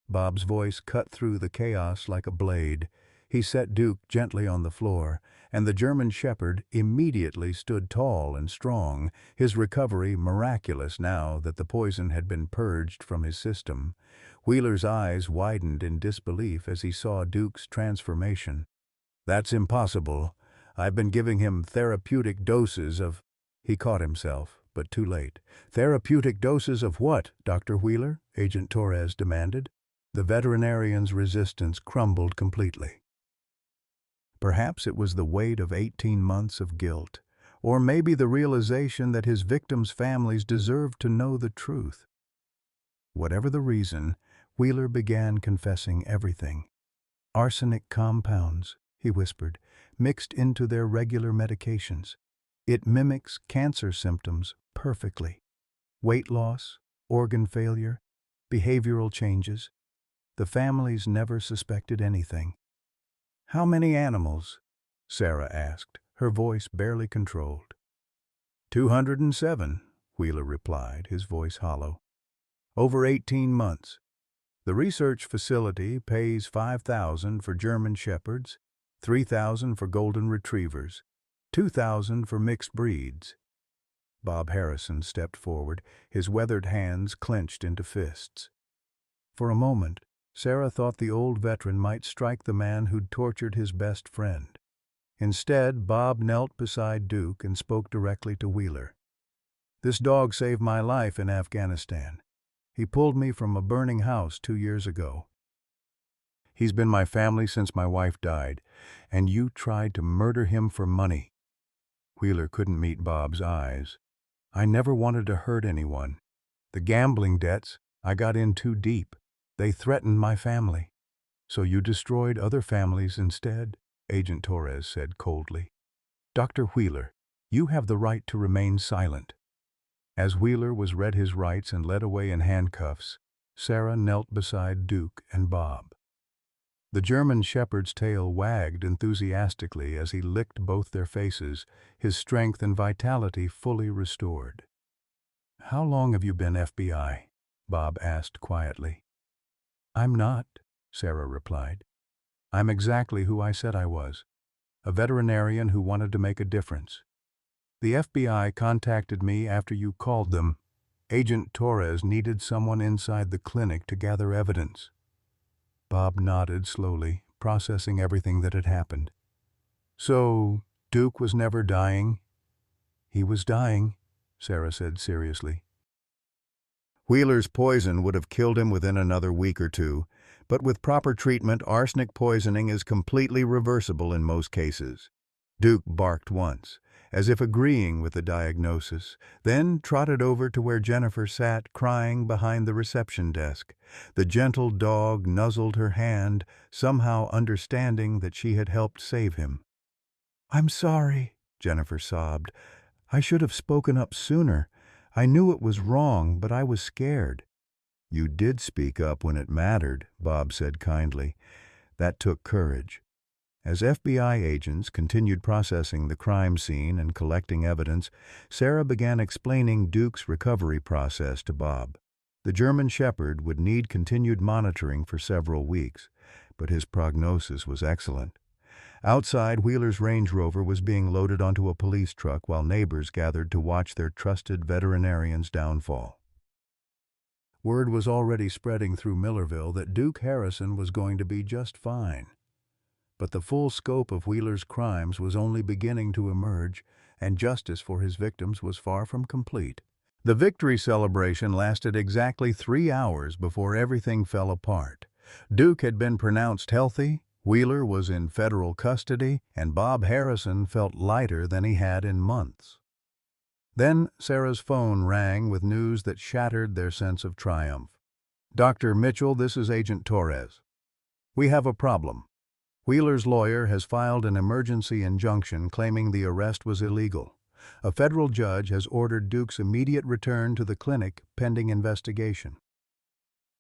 Bob's voice cut through the chaos like a blade. He set Duke gently on the floor, and the German shepherd immediately stood tall and strong, his recovery miraculous now that the poison had been purged from his system. Wheeler's eyes widened in disbelief as he saw Duke's transformation. "That's impossible. I've been giving him therapeutic doses of—" He caught himself, but too late. "Therapeutic doses of what, Dr. Wheeler?" Agent Torres demanded. The veterinarian's resistance crumbled completely. Perhaps it was the weight of 18 months of guilt, or maybe the realization that his victims' families deserved to know the truth. Whatever the reason, Wheeler began confessing everything. "Arsenic compounds," he whispered, "mixed into their regular medications. It mimics cancer symptoms perfectly. Weight loss, organ failure, behavioral changes. The families never suspected anything." "How many animals?" Sarah asked, her voice barely controlled. 207, Wheeler replied, his voice hollow. "Over 18 months. The research facility pays $5,000 for German Shepherds, $3,000 for Golden Retrievers, $2,000 for mixed breeds. Bob Harrison stepped forward, his weathered hands clenched into fists. For a moment, Sarah thought the old veteran might strike the man who'd tortured his best friend. Instead, Bob knelt beside Duke and spoke directly to Wheeler. "This dog saved my life in Afghanistan. He pulled me from a burning house 2 years ago. He's been my family since my wife died, and you tried to murder him for money." Wheeler couldn't meet Bob's eyes. "I never wanted to hurt anyone. The gambling debts, I got in too deep. They threatened my family." "So you destroyed other families instead?" Agent Torres said coldly. "Dr. Wheeler, you have the right to remain silent." As Wheeler was read his rights and led away in handcuffs, Sarah knelt beside Duke and Bob. The German Shepherd's tail wagged enthusiastically as he licked both their faces, his strength and vitality fully restored. "How long have you been FBI?" Bob asked quietly. "I'm not," Sarah replied. "I'm exactly who I said I was, a veterinarian who wanted to make a difference. The FBI contacted me after you called them. Agent Torres needed someone inside the clinic to gather evidence." Bob nodded slowly, processing everything that had happened. "So, Duke was never dying?" "He was dying," Sarah said seriously. Wheeler's poison would have killed him within another week or two, but with proper treatment, arsenic poisoning is completely reversible in most cases. Duke barked once, as if agreeing with the diagnosis, then trotted over to where Jennifer sat crying behind the reception desk. The gentle dog nuzzled her hand, somehow understanding that she had helped save him. "I'm sorry," Jennifer sobbed. "I should have spoken up sooner. I knew it was wrong, but I was scared." "You did speak up when it mattered," Bob said kindly. "That took courage." As FBI agents continued processing the crime scene and collecting evidence, Sarah began explaining Duke's recovery process to Bob. The German Shepherd would need continued monitoring for several weeks, but his prognosis was excellent. Outside, Wheeler's Range Rover was being loaded onto a police truck while neighbors gathered to watch their trusted veterinarian's downfall. Word was already spreading through Millerville that Duke Harrison was going to be just fine. But the full scope of Wheeler's crimes was only beginning to emerge, and justice for his victims was far from complete. The victory celebration lasted exactly 3 hours before everything fell apart. Duke had been pronounced healthy, Wheeler was in federal custody, and Bob Harrison felt lighter than he had in months. Then Sarah's phone rang with news that shattered their sense of triumph. "Dr. Mitchell, this is Agent Torres. We have a problem. Wheeler's lawyer has filed an emergency injunction claiming the arrest was illegal. A federal judge has ordered Duke's immediate return to the clinic pending investigation."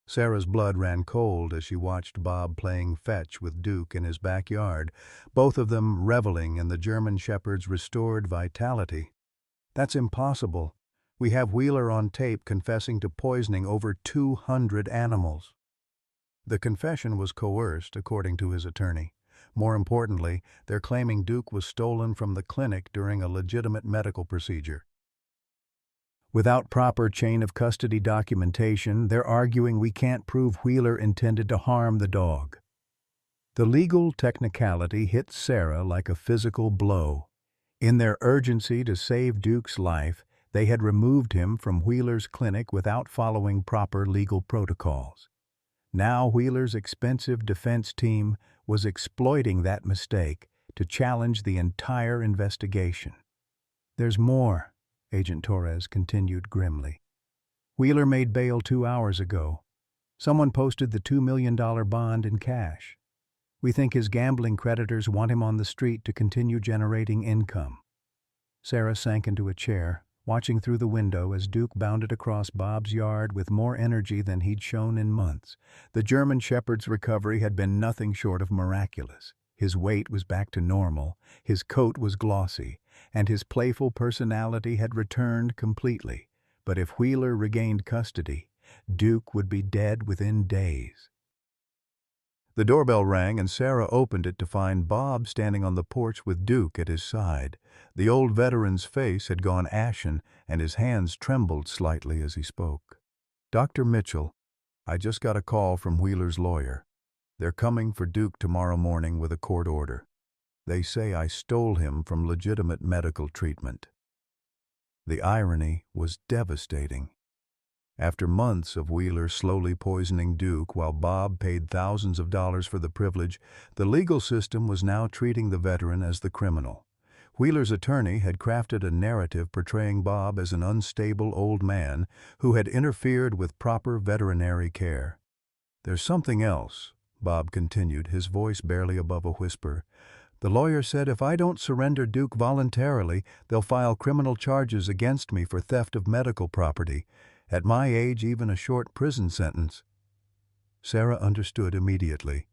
Sarah's blood ran cold as she watched Bob playing fetch with Duke in his backyard, both of them reveling in the German Shepherd's restored vitality. "That's impossible. We have Wheeler on tape confessing to poisoning over 200 animals." The confession was coerced, according to his attorney. More importantly, they're claiming Duke was stolen from the clinic during a legitimate medical procedure. Without proper chain of custody documentation, they're arguing we can't prove Wheeler intended to harm the dog. The legal technicality hit Sarah like a physical blow. In their urgency to save Duke's life, they had removed him from Wheeler's clinic without following proper legal protocols. Now Wheeler's expensive defense team was exploiting that mistake to challenge the entire investigation. "There's more," Agent Torres continued grimly. "Wheeler made bail 2 hours ago. Someone posted the $2 million bond in cash. We think his gambling creditors want him on the street to continue generating income." Sarah sank into a chair, watching through the window as Duke bounded across Bob's yard with more energy than he'd shown in months. The German Shepherd's recovery had been nothing short of miraculous. His weight was back to normal, his coat was glossy, and his playful personality had returned completely. But if Wheeler regained custody, Duke would be dead within days. The doorbell rang and Sarah opened it to find Bob standing on the porch with Duke at his side. The old veteran's face had gone ashen and his hands trembled slightly as he spoke. "Dr. Mitchell, I just got a call from Wheeler's lawyer. They're coming for Duke tomorrow morning with a court order. They say I stole him from legitimate medical treatment." The irony was devastating. After months of Wheeler slowly poisoning Duke while Bob paid thousands of dollars for the privilege, the legal system was now treating the veteran as the criminal. Wheeler's attorney had crafted a narrative portraying Bob as an unstable old man who had interfered with proper veterinary care. "There's something else," Bob continued, his voice barely above a whisper. "The lawyer said if I don't surrender Duke voluntarily, they'll file criminal charges against me for theft of medical property. At my age, even a short prison sentence." Sarah understood immediately.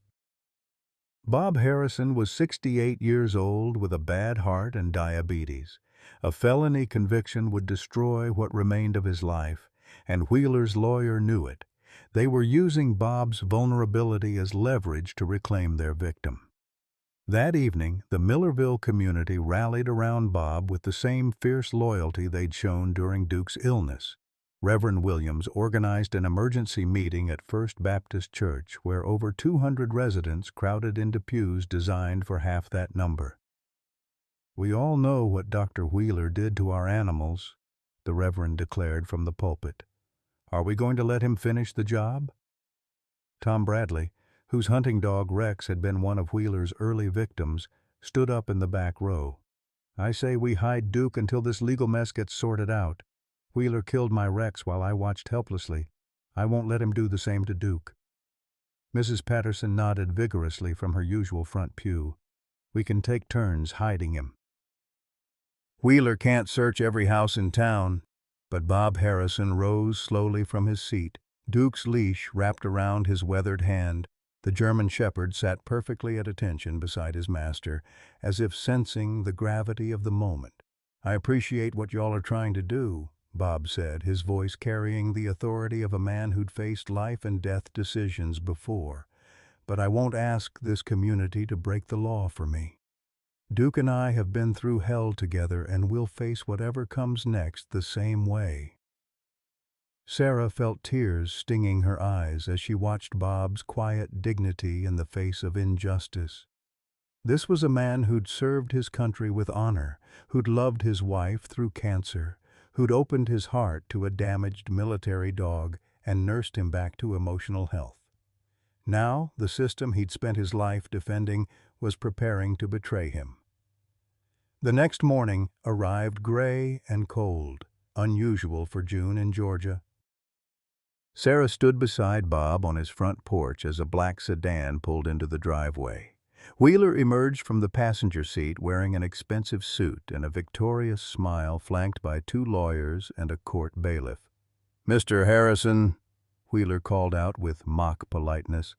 Bob Harrison was 68 years old with a bad heart and diabetes. A felony conviction would destroy what remained of his life, and Wheeler's lawyer knew it. They were using Bob's vulnerability as leverage to reclaim their victim. That evening, the Millerville community rallied around Bob with the same fierce loyalty they'd shown during Duke's illness. Reverend Williams organized an emergency meeting at First Baptist Church where over 200 residents crowded into pews designed for half that number. "We all know what Dr. Wheeler did to our animals," the Reverend declared from the pulpit. "Are we going to let him finish the job?" Tom Bradley, whose hunting dog Rex had been one of Wheeler's early victims, stood up in the back row. "I say we hide Duke until this legal mess gets sorted out. Wheeler killed my Rex while I watched helplessly. I won't let him do the same to Duke." Mrs. Patterson nodded vigorously from her usual front pew. "We can take turns hiding him." "Wheeler can't search every house in town." But Bob Harrison rose slowly from his seat, Duke's leash wrapped around his weathered hand. The German shepherd sat perfectly at attention beside his master, as if sensing the gravity of the moment. "I appreciate what y'all are trying to do," Bob said, his voice carrying the authority of a man who'd faced life and death decisions before. "But I won't ask this community to break the law for me. Duke and I have been through hell together and we'll face whatever comes next the same way." Sarah felt tears stinging her eyes as she watched Bob's quiet dignity in the face of injustice. This was a man who'd served his country with honor, who'd loved his wife through cancer, who'd opened his heart to a damaged military dog and nursed him back to emotional health. Now, the system he'd spent his life defending was preparing to betray him. The next morning arrived gray and cold, unusual for June in Georgia. Sarah stood beside Bob on his front porch as a black sedan pulled into the driveway. Wheeler emerged from the passenger seat wearing an expensive suit and a victorious smile flanked by 2 lawyers and a court bailiff. "Mr. Harrison," Wheeler called out with mock politeness,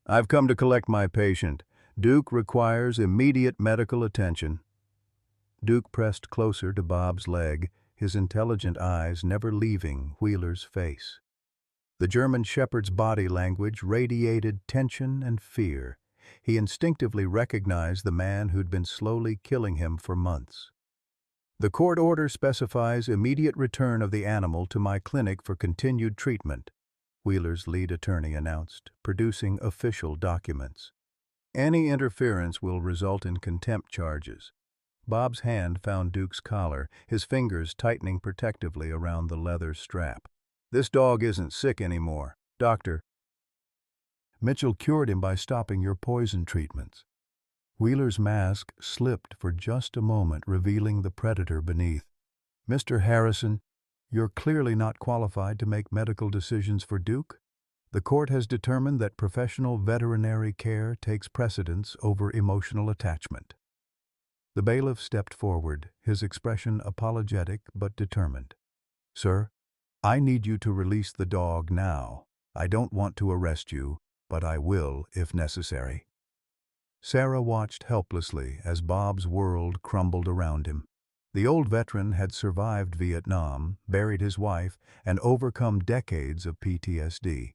"I've come to collect my patient. Duke requires immediate medical attention." Duke pressed closer to Bob's leg, his intelligent eyes never leaving Wheeler's face. The German shepherd's body language radiated tension and fear. He instinctively recognized the man who'd been slowly killing him for months. "The court order specifies immediate return of the animal to my clinic for continued treatment," Wheeler's lead attorney announced, producing official documents. "Any interference will result in contempt charges." Bob's hand found Duke's collar, his fingers tightening protectively around the leather strap. "This dog isn't sick anymore, Doctor. Mitchell cured him by stopping your poison treatments." Wheeler's mask slipped for just a moment, revealing the predator beneath. "Mr. Harrison, you're clearly not qualified to make medical decisions for Duke. The court has determined that professional veterinary care takes precedence over emotional attachment." The bailiff stepped forward, his expression apologetic but determined. "Sir, I need you to release the dog now. I don't want to arrest you, but I will if necessary." Sarah watched helplessly as Bob's world crumbled around him. The old veteran had survived Vietnam, buried his wife, and overcome decades of PTSD.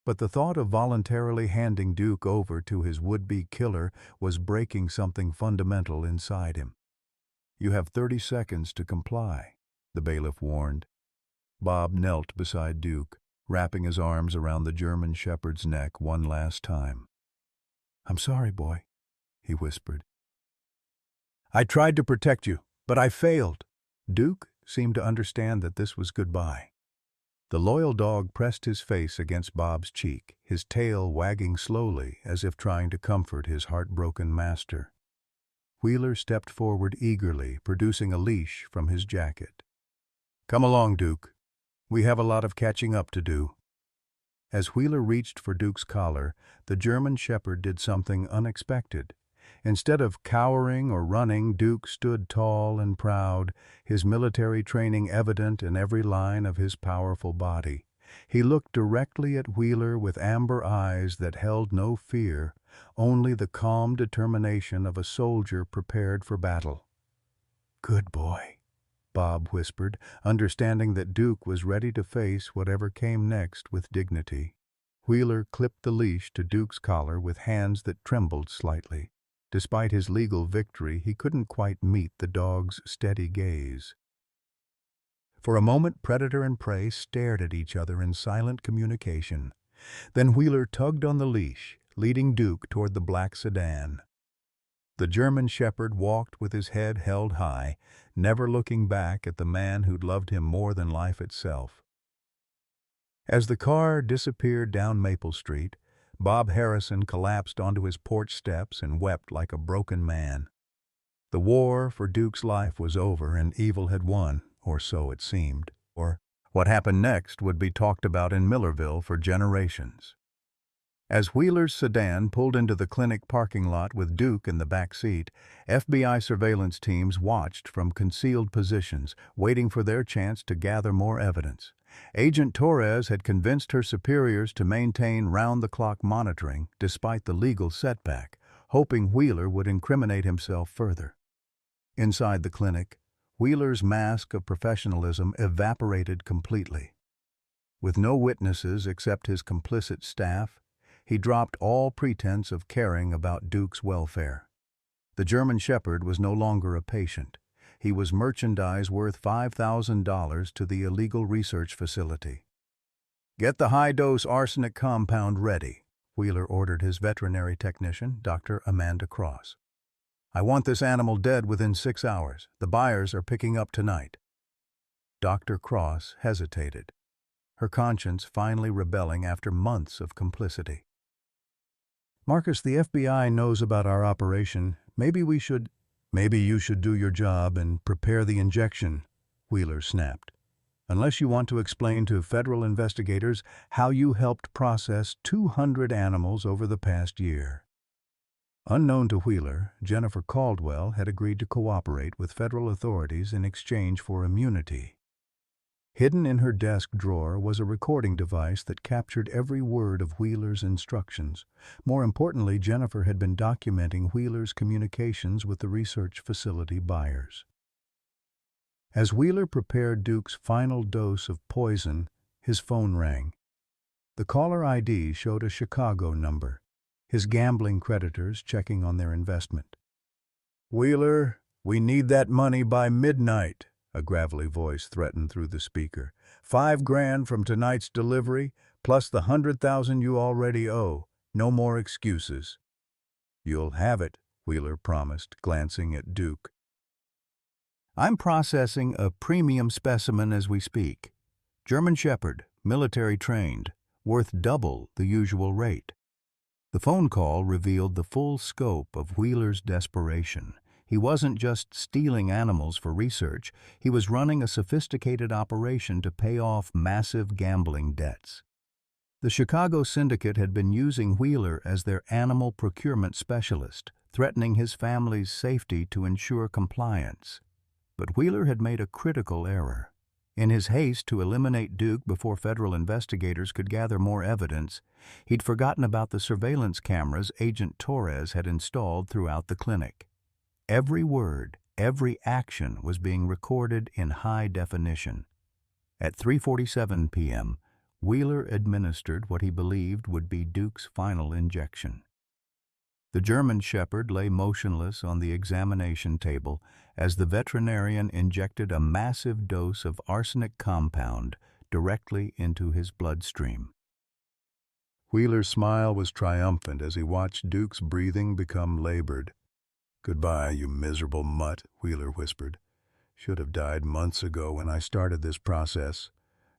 But the thought of voluntarily handing Duke over to his would-be killer was breaking something fundamental inside him. "You have 30 seconds to comply," the bailiff warned. Bob knelt beside Duke, wrapping his arms around the German shepherd's neck one last time. "I'm sorry, boy," he whispered. "I tried to protect you, but I failed." Duke seemed to understand that this was goodbye. The loyal dog pressed his face against Bob's cheek, his tail wagging slowly as if trying to comfort his heartbroken master. Wheeler stepped forward eagerly, producing a leash from his jacket. "Come along, Duke. We have a lot of catching up to do." As Wheeler reached for Duke's collar, the German shepherd did something unexpected. Instead of cowering or running, Duke stood tall and proud, his military training evident in every line of his powerful body. He looked directly at Wheeler with amber eyes that held no fear, only the calm determination of a soldier prepared for battle. "Good boy," Bob whispered, understanding that Duke was ready to face whatever came next with dignity. Wheeler clipped the leash to Duke's collar with hands that trembled slightly. Despite his legal victory, he couldn't quite meet the dog's steady gaze. For a moment, predator and prey stared at each other in silent communication. Then Wheeler tugged on the leash, leading Duke toward the black sedan. The German shepherd walked with his head held high, never looking back at the man who'd loved him more than life itself. As the car disappeared down Maple Street, Bob Harrison collapsed onto his porch steps and wept like a broken man. The war for Duke's life was over and evil had won, or so it seemed. Or what happened next would be talked about in Millerville for generations. As Wheeler's sedan pulled into the clinic parking lot with Duke in the back seat, FBI surveillance teams watched from concealed positions, waiting for their chance to gather more evidence. Agent Torres had convinced her superiors to maintain round-the-clock monitoring despite the legal setback, hoping Wheeler would incriminate himself further. Inside the clinic, Wheeler's mask of professionalism evaporated completely. With no witnesses except his complicit staff, he dropped all pretense of caring about Duke's welfare. The German shepherd was no longer a patient. He was merchandise worth $5,000 to the illegal research facility. "Get the high-dose arsenic compound ready," Wheeler ordered his veterinary technician, Dr. Amanda Cross. "I want this animal dead within 6 hours. The buyers are picking up tonight." Dr. Cross hesitated, her conscience finally rebelling after months of complicity. "Marcus, the FBI knows about our operation. Maybe you should do your job and prepare the injection," Wheeler snapped. "Unless you want to explain to federal investigators how you helped process 200 animals over the past year." Unknown to Wheeler, Jennifer Caldwell had agreed to cooperate with federal authorities in exchange for immunity. Hidden in her desk drawer was a recording device that captured every word of Wheeler's instructions. More importantly, Jennifer had been documenting Wheeler's communications with the research facility buyers. As Wheeler prepared Duke's final dose of poison, his phone rang. The caller ID showed a Chicago number, his gambling creditors checking on their investment. "Wheeler, we need that money by midnight," a gravelly voice threatened through the speaker. $5,000 from tonight's delivery, plus the $100,000 you already owe. No more excuses." "You'll have it," Wheeler promised, glancing at Duke. "I'm processing a premium specimen as we speak. German Shepherd, military trained, worth double the usual rate." The phone call revealed the full scope of Wheeler's desperation. He wasn't just stealing animals for research, he was running a sophisticated operation to pay off massive gambling debts. The Chicago syndicate had been using Wheeler as their animal procurement specialist, threatening his family's safety to ensure compliance. But Wheeler had made a critical error. In his haste to eliminate Duke before federal investigators could gather more evidence, he'd forgotten about the surveillance cameras Agent Torres had installed throughout the clinic. Every word, Every action was being recorded in high definition. At 3:47 p.m., Wheeler administered what he believed would be Duke's final injection. The German shepherd lay motionless on the examination table as the veterinarian injected a massive dose of arsenic compound directly into his bloodstream. Wheeler's smile was triumphant as he watched Duke's breathing become labored. "Goodbye, you miserable mutt," Wheeler whispered. "Should have died months ago when I started this process.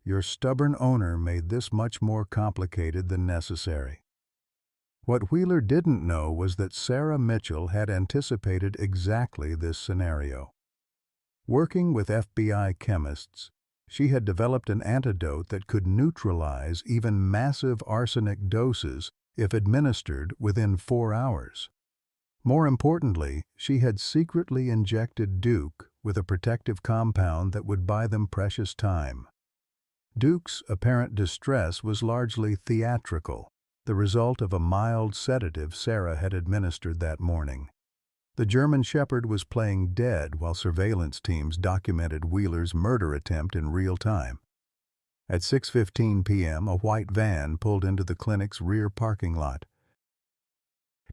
Your stubborn owner made this much more complicated than necessary." What Wheeler didn't know was that Sarah Mitchell had anticipated exactly this scenario. Working with FBI chemists, she had developed an antidote that could neutralize even massive arsenic doses if administered within 4 hours. More importantly, she had secretly injected Duke with a protective compound that would buy them precious time. Duke's apparent distress was largely theatrical, the result of a mild sedative Sarah had administered that morning. The German shepherd was playing dead while surveillance teams documented Wheeler's murder attempt in real time. At 6:15 p.m., a white van pulled into the clinic's rear parking lot.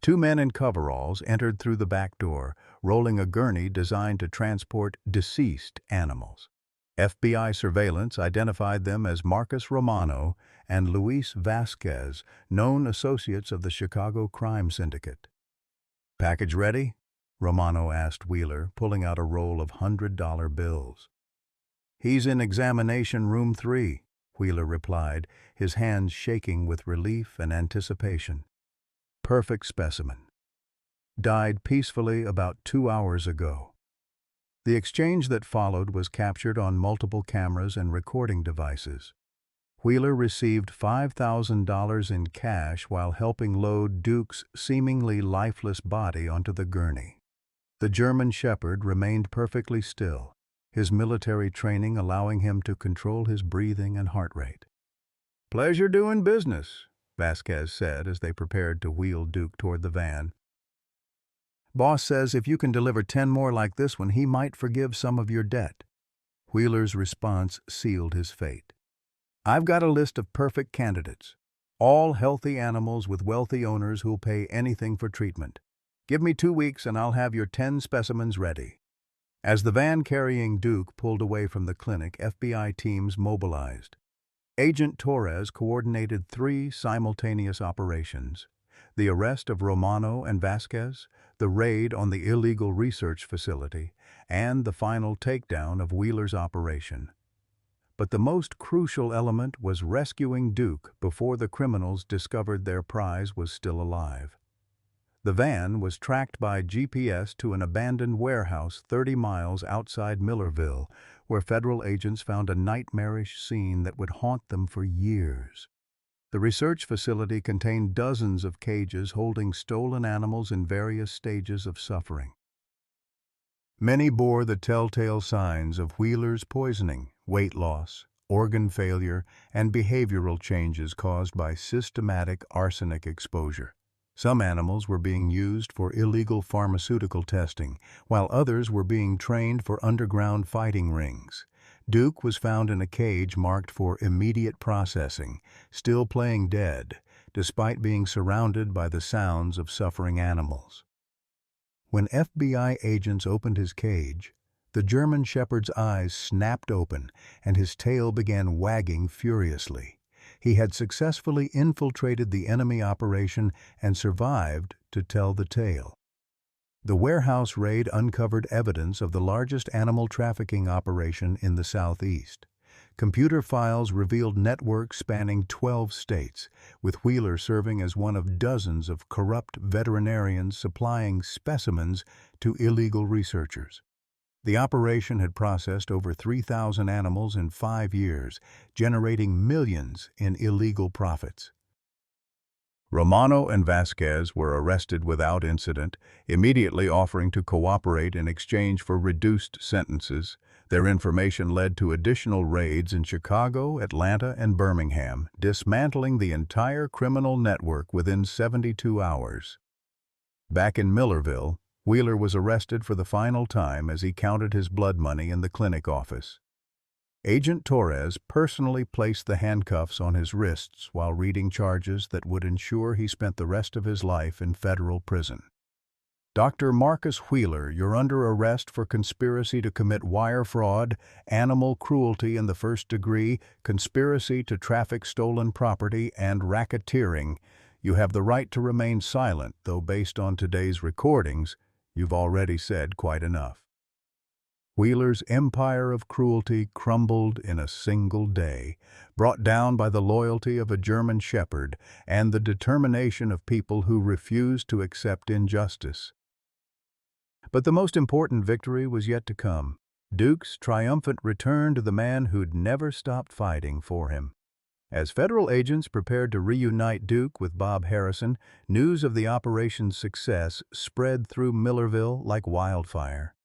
2 men in coveralls entered through the back door, rolling a gurney designed to transport deceased animals. FBI surveillance identified them as Marcus Romano and Luis Vasquez, known associates of the Chicago crime syndicate. "Package ready?" Romano asked Wheeler, pulling out a roll of $100 bills. "He's in examination room 3, Wheeler replied, his hands shaking with relief and anticipation. "Perfect specimen. Died peacefully about 2 hours ago." The exchange that followed was captured on multiple cameras and recording devices. Wheeler received $5,000 in cash while helping load Duke's seemingly lifeless body onto the gurney. The German shepherd remained perfectly still, his military training allowing him to control his breathing and heart rate. "Pleasure doing business," Vasquez said as they prepared to wheel Duke toward the van. "Boss says if you can deliver 10 more like this one, he might forgive some of your debt." Wheeler's response sealed his fate. "I've got a list of perfect candidates, all healthy animals with wealthy owners who'll pay anything for treatment. Give me 2 weeks and I'll have your 10 specimens ready." As the van carrying Duke pulled away from the clinic, FBI teams mobilized. Agent Torres coordinated 3 simultaneous operations: the arrest of Romano and Vasquez, the raid on the illegal research facility, and the final takedown of Wheeler's operation. But the most crucial element was rescuing Duke before the criminals discovered their prize was still alive. The van was tracked by GPS to an abandoned warehouse 30 miles outside Millerville, where federal agents found a nightmarish scene that would haunt them for years. The research facility contained dozens of cages holding stolen animals in various stages of suffering. Many bore the telltale signs of Wheeler's poisoning: weight loss, organ failure, and behavioral changes caused by systematic arsenic exposure. Some animals were being used for illegal pharmaceutical testing, while others were being trained for underground fighting rings. Duke was found in a cage marked for immediate processing, still playing dead, despite being surrounded by the sounds of suffering animals. When FBI agents opened his cage, the German shepherd's eyes snapped open and his tail began wagging furiously. He had successfully infiltrated the enemy operation and survived to tell the tale. The warehouse raid uncovered evidence of the largest animal trafficking operation in the Southeast. Computer files revealed networks spanning 12 states, with Wheeler serving as one of dozens of corrupt veterinarians supplying specimens to illegal researchers. The operation had processed over 3,000 animals in 5 years, generating millions in illegal profits. Romano and Vasquez were arrested without incident, immediately offering to cooperate in exchange for reduced sentences. Their information led to additional raids in Chicago, Atlanta, and Birmingham, dismantling the entire criminal network within 72 hours. Back in Millerville, Wheeler was arrested for the final time as he counted his blood money in the clinic office. Agent Torres personally placed the handcuffs on his wrists while reading charges that would ensure he spent the rest of his life in federal prison. Dr. Marcus Wheeler, you're under arrest for conspiracy to commit wire fraud, animal cruelty in the first degree, conspiracy to traffic stolen property, and racketeering. You have the right to remain silent, though based on today's recordings, you've already said quite enough. Wheeler's empire of cruelty crumbled in a single day, brought down by the loyalty of a German shepherd and the determination of people who refused to accept injustice. But the most important victory was yet to come. Duke's triumphant return to the man who'd never stopped fighting for him. As federal agents prepared to reunite Duke with Bob Harrison, news of the operation's success spread through Millerville like wildfire.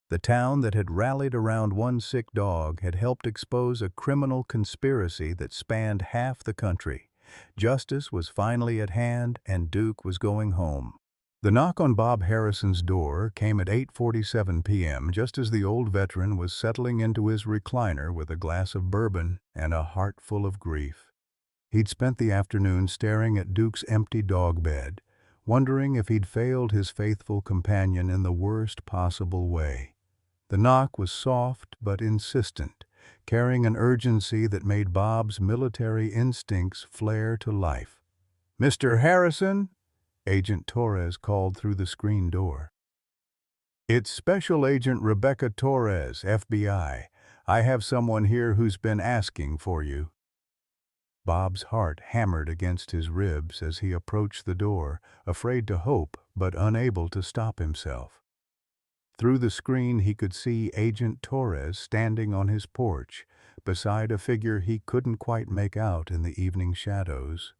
The town that had rallied around one sick dog had helped expose a criminal conspiracy that spanned half the country. Justice was finally at hand, and Duke was going home. The knock on Bob Harrison's door came at 8:47 p.m., just as the old veteran was settling into his recliner with a glass of bourbon and a heart full of grief. He'd spent the afternoon staring at Duke's empty dog bed, wondering if he'd failed his faithful companion in the worst possible way. The knock was soft but insistent, carrying an urgency that made Bob's military instincts flare to life. "Mr. Harrison?" Agent Torres called through the screen door. "It's Special Agent Rebecca Torres, FBI. I have someone here who's been asking for you." Bob's heart hammered against his ribs as he approached the door, afraid to hope but unable to stop himself. Through the screen he could see Agent Torres standing on his porch, beside a figure he couldn't quite make out in the evening shadows.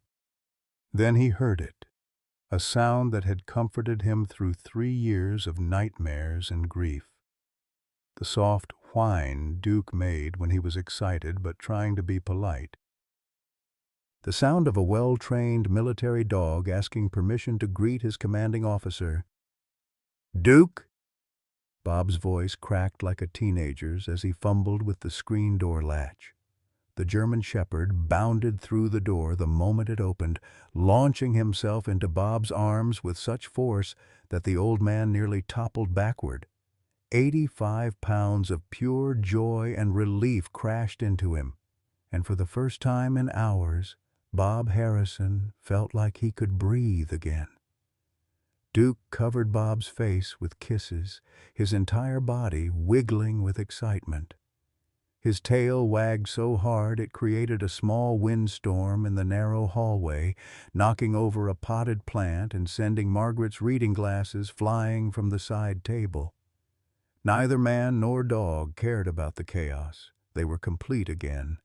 Then he heard it, a sound that had comforted him through 3 years of nightmares and grief. The soft whine Duke made when he was excited but trying to be polite. The sound of a well-trained military dog asking permission to greet his commanding officer. "Duke?" Bob's voice cracked like a teenager's as he fumbled with the screen door latch. The German shepherd bounded through the door the moment it opened, launching himself into Bob's arms with such force that the old man nearly toppled backward. 85 pounds of pure joy and relief crashed into him, and for the first time in hours, Bob Harrison felt like he could breathe again. Duke covered Bob's face with kisses, his entire body wiggling with excitement. His tail wagged so hard it created a small windstorm in the narrow hallway, knocking over a potted plant and sending Margaret's reading glasses flying from the side table. Neither man nor dog cared about the chaos. They were complete again.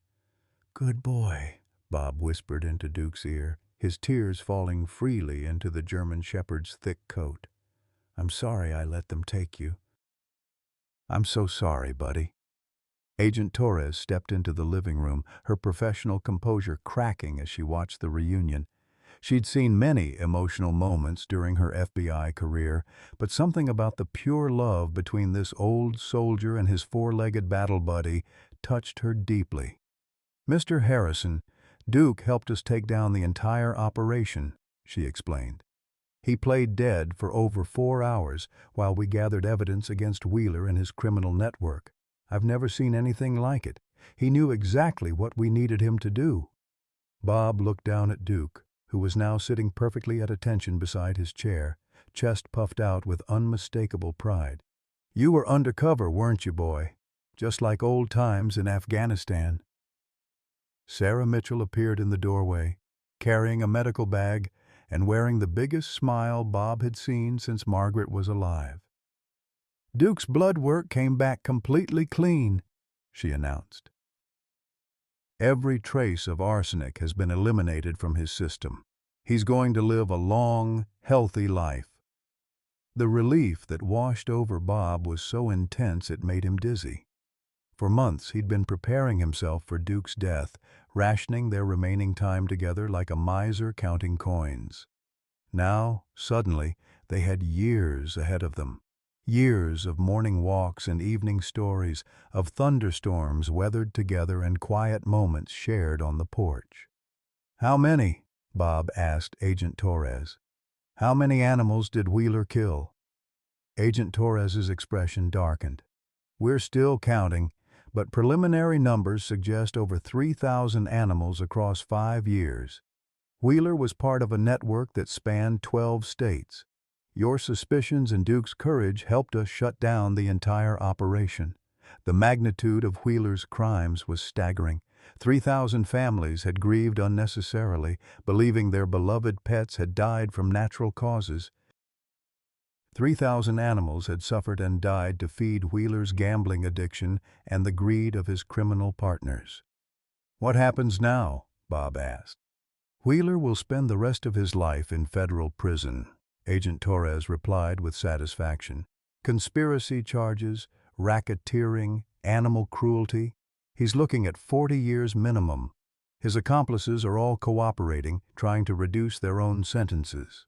"Good boy," Bob whispered into Duke's ear, his tears falling freely into the German shepherd's thick coat. "I'm sorry I let them take you." "I'm so sorry, buddy." Agent Torres stepped into the living room, her professional composure cracking as she watched the reunion. She'd seen many emotional moments during her FBI career, but something about the pure love between this old soldier and his four-legged battle buddy touched her deeply. "Mr. Harrison, Duke helped us take down the entire operation," she explained. "He played dead for over 4 hours while we gathered evidence against Wheeler and his criminal network. I've never seen anything like it. He knew exactly what we needed him to do." Bob looked down at Duke, who was now sitting perfectly at attention beside his chair, chest puffed out with unmistakable pride. "You were undercover, weren't you, boy? Just like old times in Afghanistan." Sarah Mitchell appeared in the doorway, carrying a medical bag and wearing the biggest smile Bob had seen since Margaret was alive. "Duke's blood work came back completely clean," she announced. "Every trace of arsenic has been eliminated from his system. He's going to live a long, healthy life." The relief that washed over Bob was so intense it made him dizzy. For months he'd been preparing himself for Duke's death, rationing their remaining time together like a miser counting coins. Now, suddenly, They had years ahead of them. Years of morning walks and evening stories, of thunderstorms weathered together and quiet moments shared on the porch. "How many?" Bob asked Agent Torres. "How many animals did Wheeler kill?" Agent Torres's expression darkened. "We're still counting, but preliminary numbers suggest over 3,000 animals across 5 years. Wheeler was part of a network that spanned 12 states. Your suspicions and Duke's courage helped us shut down the entire operation. The magnitude of Wheeler's crimes was staggering. 3,000 families had grieved unnecessarily, believing their beloved pets had died from natural causes. 3,000 animals had suffered and died to feed Wheeler's gambling addiction and the greed of his criminal partners. "What happens now?" Bob asked. "Wheeler will spend the rest of his life in federal prison," Agent Torres replied with satisfaction. "Conspiracy charges, racketeering, animal cruelty. He's looking at 40 years minimum. His accomplices are all cooperating, trying to reduce their own sentences."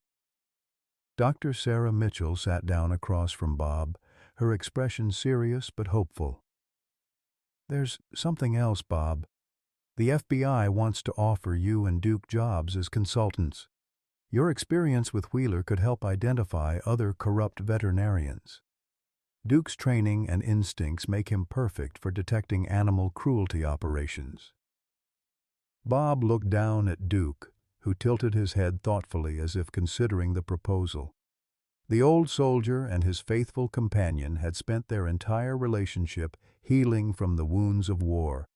Dr. Sarah Mitchell sat down across from Bob, her expression serious but hopeful. "There's something else, Bob. The FBI wants to offer you and Duke jobs as consultants. Your experience with Wheeler could help identify other corrupt veterinarians. Duke's training and instincts make him perfect for detecting animal cruelty operations." Bob looked down at Duke, who tilted his head thoughtfully as if considering the proposal. The old soldier and his faithful companion had spent their entire relationship healing from the wounds of war.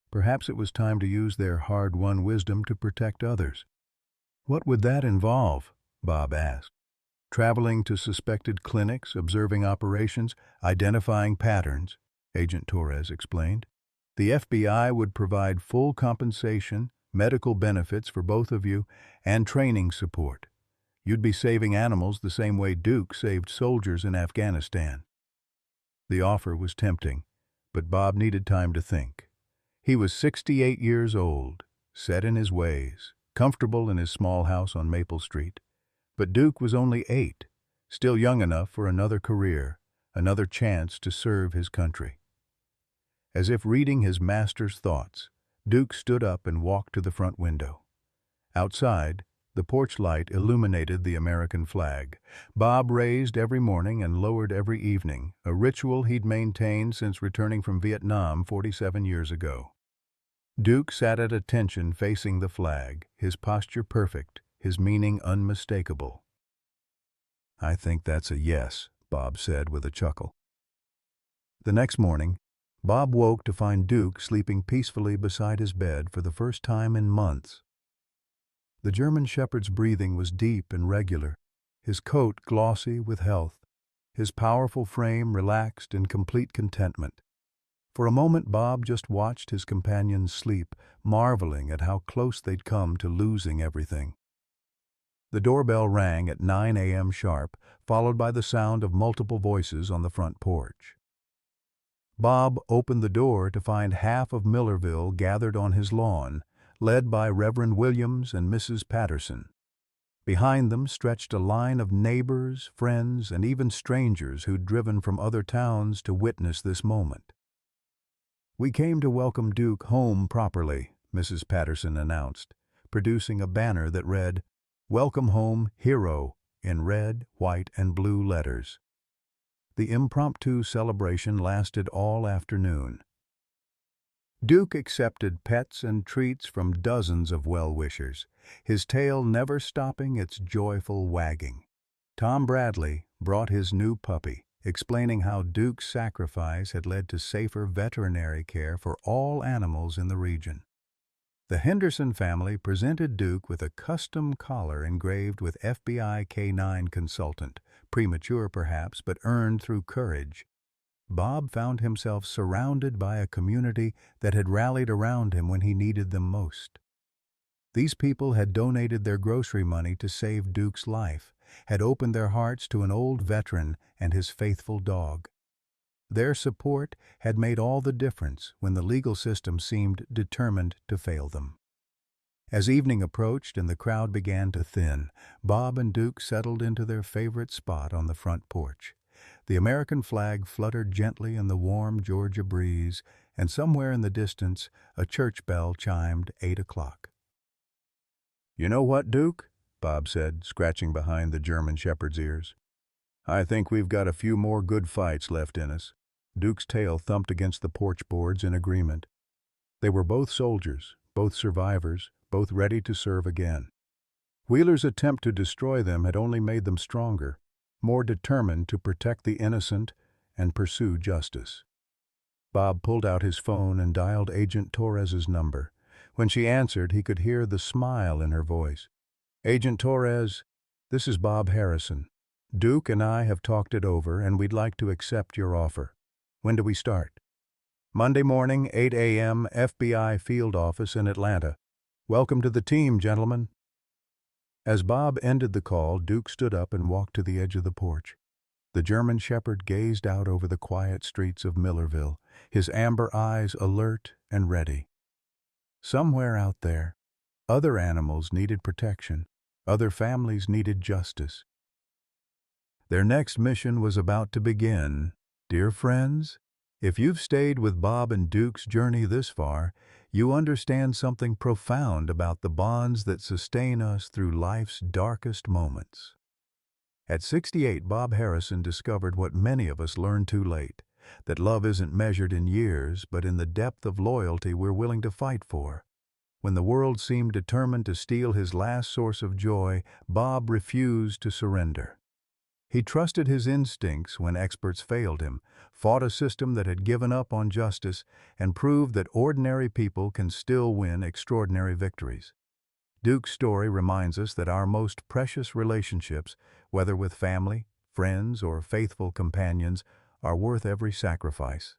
Perhaps it was time to use their hard-won wisdom to protect others. "What would that involve?" Bob asked. "Traveling to suspected clinics, observing operations, identifying patterns," Agent Torres explained. "The FBI would provide full compensation, medical benefits for both of you, and training support. You'd be saving animals the same way Duke saved soldiers in Afghanistan." The offer was tempting, but Bob needed time to think. He was 68 years old, set in his ways, comfortable in his small house on Maple Street. But Duke was only 8, still young enough for another career, another chance to serve his country. As if reading his master's thoughts, Duke stood up and walked to the front window. Outside, the porch light illuminated the American flag. Bob raised every morning and lowered every evening, a ritual he'd maintained since returning from Vietnam 47 years ago. Duke sat at attention facing the flag, his posture perfect, his meaning unmistakable. "I think that's a yes," Bob said with a chuckle. The next morning, Bob woke to find Duke sleeping peacefully beside his bed for the first time in months. The German shepherd's breathing was deep and regular, his coat glossy with health, his powerful frame relaxed in complete contentment. For a moment Bob just watched his companions sleep, marveling at how close they'd come to losing everything. The doorbell rang at 9 a.m. sharp, followed by the sound of multiple voices on the front porch. Bob opened the door to find half of Millerville gathered on his lawn, led by Reverend Williams and Mrs. Patterson. Behind them stretched a line of neighbors, friends, and even strangers who'd driven from other towns to witness this moment. "We came to welcome Duke home properly," Mrs. Patterson announced, producing a banner that read, "Welcome Home, Hero," in red, white, and blue letters. The impromptu celebration lasted all afternoon. Duke accepted pets and treats from dozens of well-wishers, his tail never stopping its joyful wagging. Tom Bradley brought his new puppy, explaining how Duke's sacrifice had led to safer veterinary care for all animals in the region. The Henderson family presented Duke with a custom collar engraved with FBI K-9 consultant, premature perhaps, but earned through courage. Bob found himself surrounded by a community that had rallied around him when he needed them most. These people had donated their grocery money to save Duke's life, had opened their hearts to an old veteran and his faithful dog. Their support had made all the difference when the legal system seemed determined to fail them. As evening approached and the crowd began to thin, Bob and Duke settled into their favorite spot on the front porch. The American flag fluttered gently in the warm Georgia breeze, and somewhere in the distance, a church bell chimed 8 o'clock. "You know what, Duke?" Bob said, scratching behind the German shepherd's ears. "I think we've got a few more good fights left in us." Duke's tail thumped against the porch boards in agreement. They were both soldiers, both survivors, both ready to serve again. Wheeler's attempt to destroy them had only made them stronger, more determined to protect the innocent and pursue justice. Bob pulled out his phone and dialed Agent Torres's number. When she answered, he could hear the smile in her voice. "Agent Torres, this is Bob Harrison. Duke and I have talked it over, and we'd like to accept your offer. When do we start?" "Monday morning, 8 a.m., FBI field office in Atlanta. Welcome to the team, gentlemen." As Bob ended the call, Duke stood up and walked to the edge of the porch. The German shepherd gazed out over the quiet streets of Millerville, his amber eyes alert and ready. Somewhere out there, other animals needed protection, other families needed justice. Their next mission was about to begin. Dear friends, if you've stayed with Bob and Duke's journey this far, you understand something profound about the bonds that sustain us through life's darkest moments. At 68, Bob Harrison discovered what many of us learned too late, that love isn't measured in years, but in the depth of loyalty we're willing to fight for. When the world seemed determined to steal his last source of joy, Bob refused to surrender. He trusted his instincts when experts failed him, fought a system that had given up on justice, and proved that ordinary people can still win extraordinary victories. Duke's story reminds us that our most precious relationships, whether with family, friends, or faithful companions, are worth every sacrifice.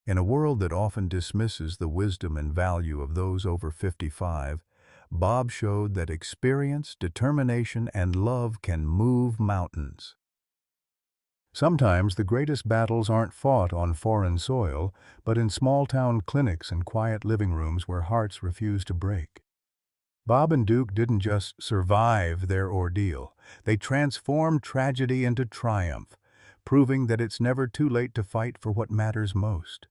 In a world that often dismisses the wisdom and value of those over 55, Bob showed that experience, determination, and love can move mountains. Sometimes the greatest battles aren't fought on foreign soil, but in small-town clinics and quiet living rooms where hearts refuse to break. Bob and Duke didn't just survive their ordeal. They transformed tragedy into triumph, proving that it's never too late to fight for what matters most.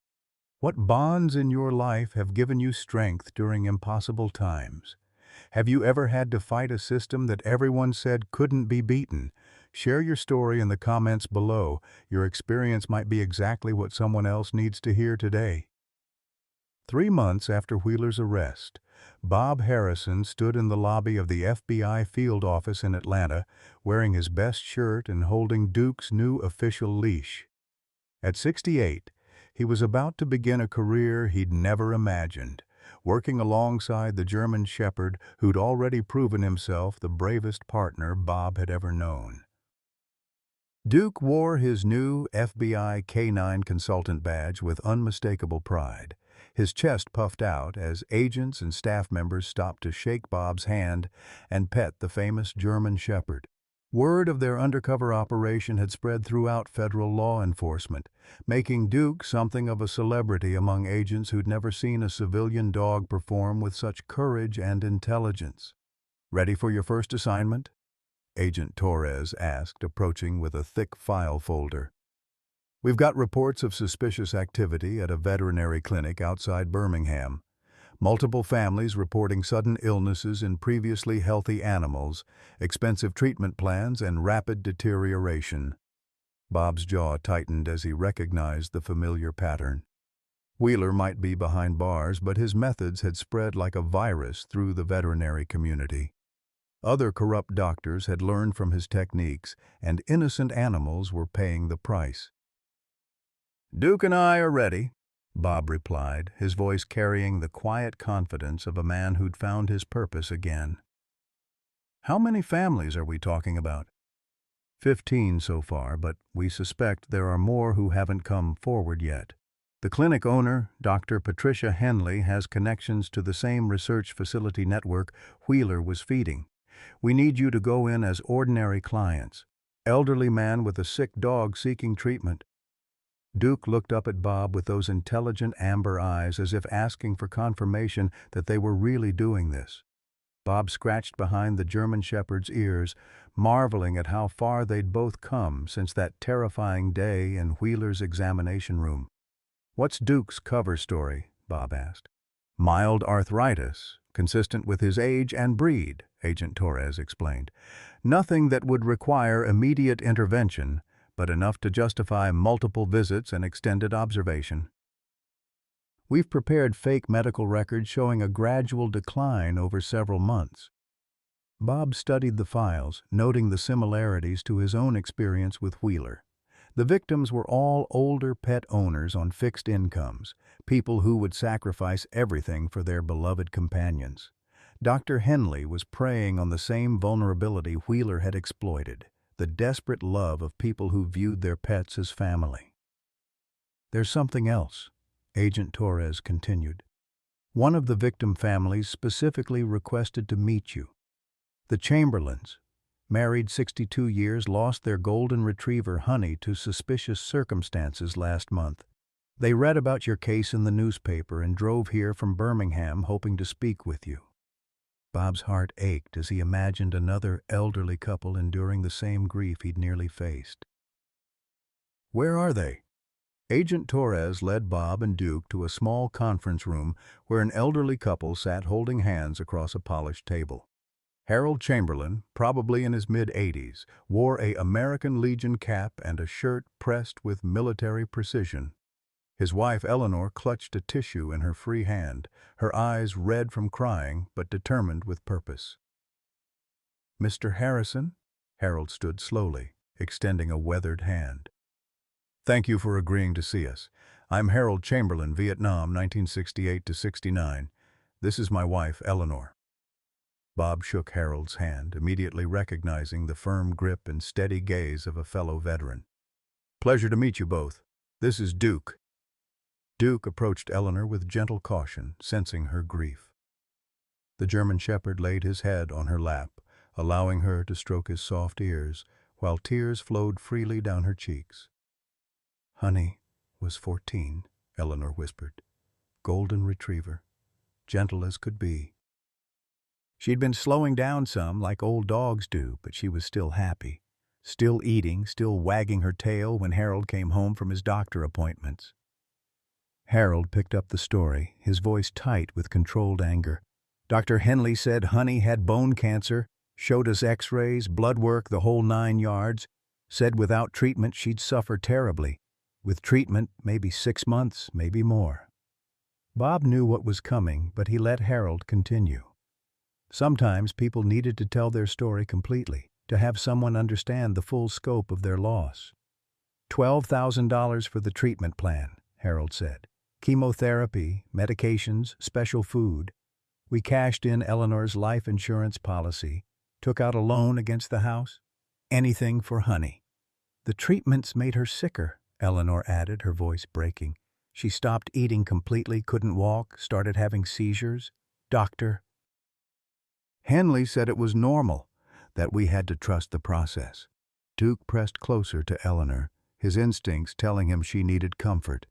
What bonds in your life have given you strength during impossible times? Have you ever had to fight a system that everyone said couldn't be beaten? Share your story in the comments below. Your experience might be exactly what someone else needs to hear today. 3 months after Wheeler's arrest, Bob Harrison stood in the lobby of the FBI field office in Atlanta, wearing his best shirt and holding Duke's new official leash. At 68, he was about to begin a career he'd never imagined, working alongside the German shepherd who'd already proven himself the bravest partner Bob had ever known. Duke wore his new FBI K-9 consultant badge with unmistakable pride. His chest puffed out as agents and staff members stopped to shake Bob's hand and pet the famous German shepherd. Word of their undercover operation had spread throughout federal law enforcement, making Duke something of a celebrity among agents who'd never seen a civilian dog perform with such courage and intelligence. "Ready for your first assignment?" Agent Torres asked, approaching with a thick file folder. "We've got reports of suspicious activity at a veterinary clinic outside Birmingham. Multiple families reporting sudden illnesses in previously healthy animals, expensive treatment plans, and rapid deterioration." Bob's jaw tightened as he recognized the familiar pattern. Wheeler might be behind bars, but his methods had spread like a virus through the veterinary community. Other corrupt doctors had learned from his techniques, and innocent animals were paying the price. "Duke and I are ready," Bob replied, his voice carrying the quiet confidence of a man who'd found his purpose again. "How many families are we talking about?" 15 so far, but we suspect there are more who haven't come forward yet. The clinic owner, Dr. Patricia Henley, has connections to the same research facility network Wheeler was feeding. We need you to go in as ordinary clients. Elderly man with a sick dog seeking treatment. Duke looked up at Bob with those intelligent amber eyes as if asking for confirmation that they were really doing this. Bob scratched behind the German shepherd's ears, marveling at how far they'd both come since that terrifying day in Wheeler's examination room. "What's Duke's cover story?" Bob asked. "Mild arthritis, consistent with his age and breed," Agent Torres explained. "Nothing that would require immediate intervention, but enough to justify multiple visits and extended observation. We've prepared fake medical records showing a gradual decline over several months." Bob studied the files, noting the similarities to his own experience with Wheeler. The victims were all older pet owners on fixed incomes, people who would sacrifice everything for their beloved companions. Dr. Henley was preying on the same vulnerability Wheeler had exploited, the desperate love of people who viewed their pets as family. "There's something else," Agent Torres continued. "One of the victim families specifically requested to meet you. The Chamberlains, married 62 years, lost their golden retriever Honey to suspicious circumstances last month. They read about your case in the newspaper and drove here from Birmingham hoping to speak with you." Bob's heart ached as he imagined another elderly couple enduring the same grief he'd nearly faced. "Where are they?" Agent Torres led Bob and Duke to a small conference room where an elderly couple sat holding hands across a polished table. Harold Chamberlain, probably in his mid-80s, wore a American Legion cap and a shirt pressed with military precision. His wife Eleanor clutched a tissue in her free hand, her eyes red from crying but determined with purpose. "Mr. Harrison?" Harold stood slowly, extending a weathered hand. "Thank you for agreeing to see us. I'm Harold Chamberlain, Vietnam, 1968 to 69. This is my wife, Eleanor." Bob shook Harold's hand, immediately recognizing the firm grip and steady gaze of a fellow veteran. "Pleasure to meet you both. This is Duke." Duke approached Eleanor with gentle caution, sensing her grief. The German shepherd laid his head on her lap, allowing her to stroke his soft ears, while tears flowed freely down her cheeks. "Honey was 14, Eleanor whispered. "Golden retriever, gentle as could be. She'd been slowing down some, like old dogs do, but she was still happy. Still eating, still wagging her tail when Harold came home from his doctor appointments." Harold picked up the story, his voice tight with controlled anger. "Dr. Henley said Honey had bone cancer, showed us x-rays, blood work, the whole 9 yards, said without treatment she'd suffer terribly. With treatment, maybe 6 months, maybe more." Bob knew what was coming, but he let Harold continue. Sometimes people needed to tell their story completely, to have someone understand the full scope of their loss. $12,000 for the treatment plan, Harold said. Chemotherapy, medications, special food. We cashed in Eleanor's life insurance policy, took out a loan against the house. Anything for Honey. The treatments made her sicker, Eleanor added, her voice breaking. She stopped eating completely, couldn't walk, started having seizures. Doctor Henley said it was normal, that we had to trust the process. Duke pressed closer to Eleanor, his instincts telling him she needed comfort.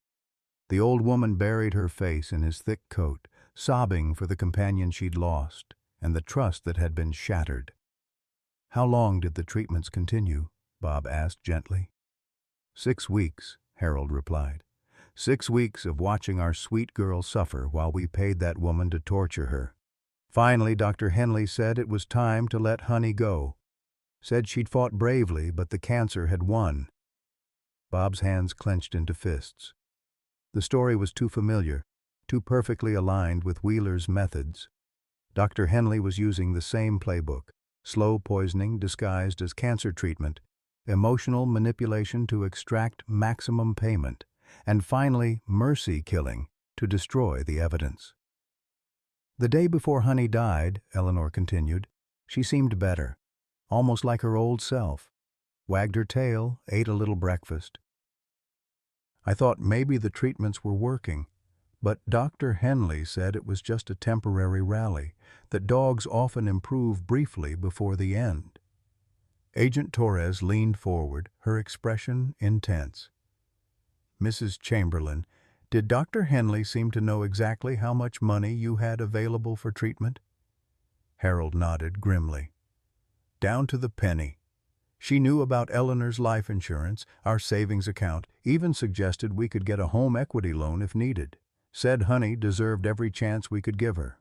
The old woman buried her face in his thick coat, sobbing for the companion she'd lost and the trust that had been shattered. "How long did the treatments continue?" Bob asked gently. 6 weeks, Harold replied. 6 weeks of watching our sweet girl suffer while we paid that woman to torture her. Finally, Dr. Henley said it was time to let Honey go. Said she'd fought bravely, but the cancer had won. Bob's hands clenched into fists. The story was too familiar, too perfectly aligned with Wheeler's methods. Dr. Henley was using the same playbook, slow poisoning disguised as cancer treatment, emotional manipulation to extract maximum payment, and finally mercy killing to destroy the evidence. The day before Honey died, Eleanor continued, she seemed better, almost like her old self. Wagged her tail, ate a little breakfast. I thought maybe the treatments were working, but Dr. Henley said it was just a temporary rally, that dogs often improve briefly before the end. Agent Torres leaned forward, her expression intense. Mrs. Chamberlain, did Dr. Henley seem to know exactly how much money you had available for treatment? Harold nodded grimly. Down to the penny. She knew about Eleanor's life insurance, our savings account, even suggested we could get a home equity loan if needed. Said Honey deserved every chance we could give her.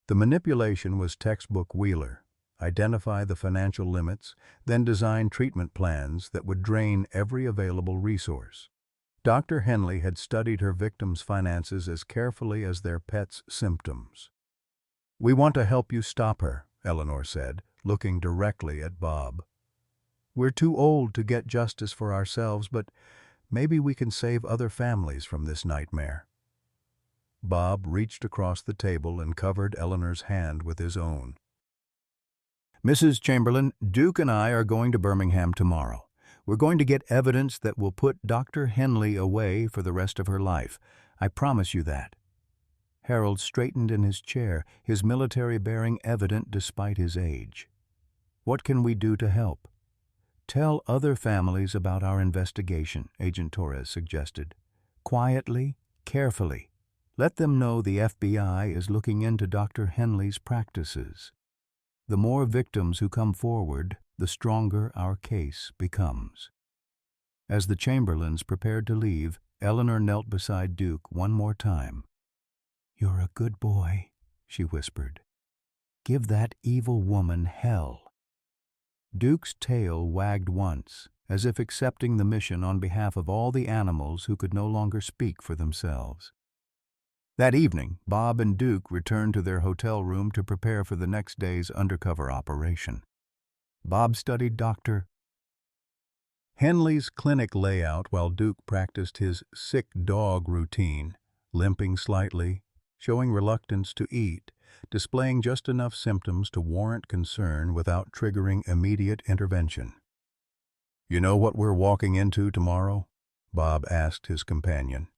The manipulation was textbook Wheeler. Identify the financial limits, then design treatment plans that would drain every available resource. Dr. Henley had studied her victims' finances as carefully as their pets' symptoms. We want to help you stop her, Eleanor said, looking directly at Bob. We're too old to get justice for ourselves, but maybe we can save other families from this nightmare. Bob reached across the table and covered Eleanor's hand with his own. Mrs. Chamberlain, Duke and I are going to Birmingham tomorrow. We're going to get evidence that will put Dr. Henley away for the rest of her life. I promise you that. Harold straightened in his chair, his military bearing evident despite his age. What can we do to help? Tell other families about our investigation, Agent Torres suggested. Quietly, carefully. Let them know the FBI is looking into Dr. Henley's practices. The more victims who come forward, the stronger our case becomes. As the Chamberlains prepared to leave, Eleanor knelt beside Duke one more time. "You're a good boy," she whispered. "Give that evil woman hell." Duke's tail wagged once, as if accepting the mission on behalf of all the animals who could no longer speak for themselves. That evening, Bob and Duke returned to their hotel room to prepare for the next day's undercover operation. Bob studied Dr. Henley's clinic layout while Duke practiced his sick dog routine, limping slightly, showing reluctance to eat, displaying just enough symptoms to warrant concern without triggering immediate intervention. "You know what we're walking into tomorrow?" Bob asked his companion.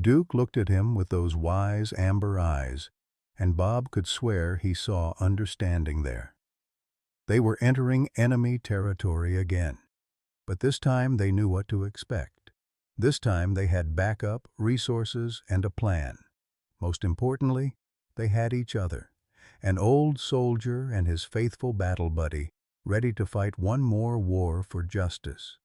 Duke looked at him with those wise amber eyes, and Bob could swear he saw understanding there. They were entering enemy territory again, but this time they knew what to expect. This time they had backup, resources, and a plan. Most importantly, they had each other, an old soldier and his faithful battle buddy, ready to fight one more war for justice.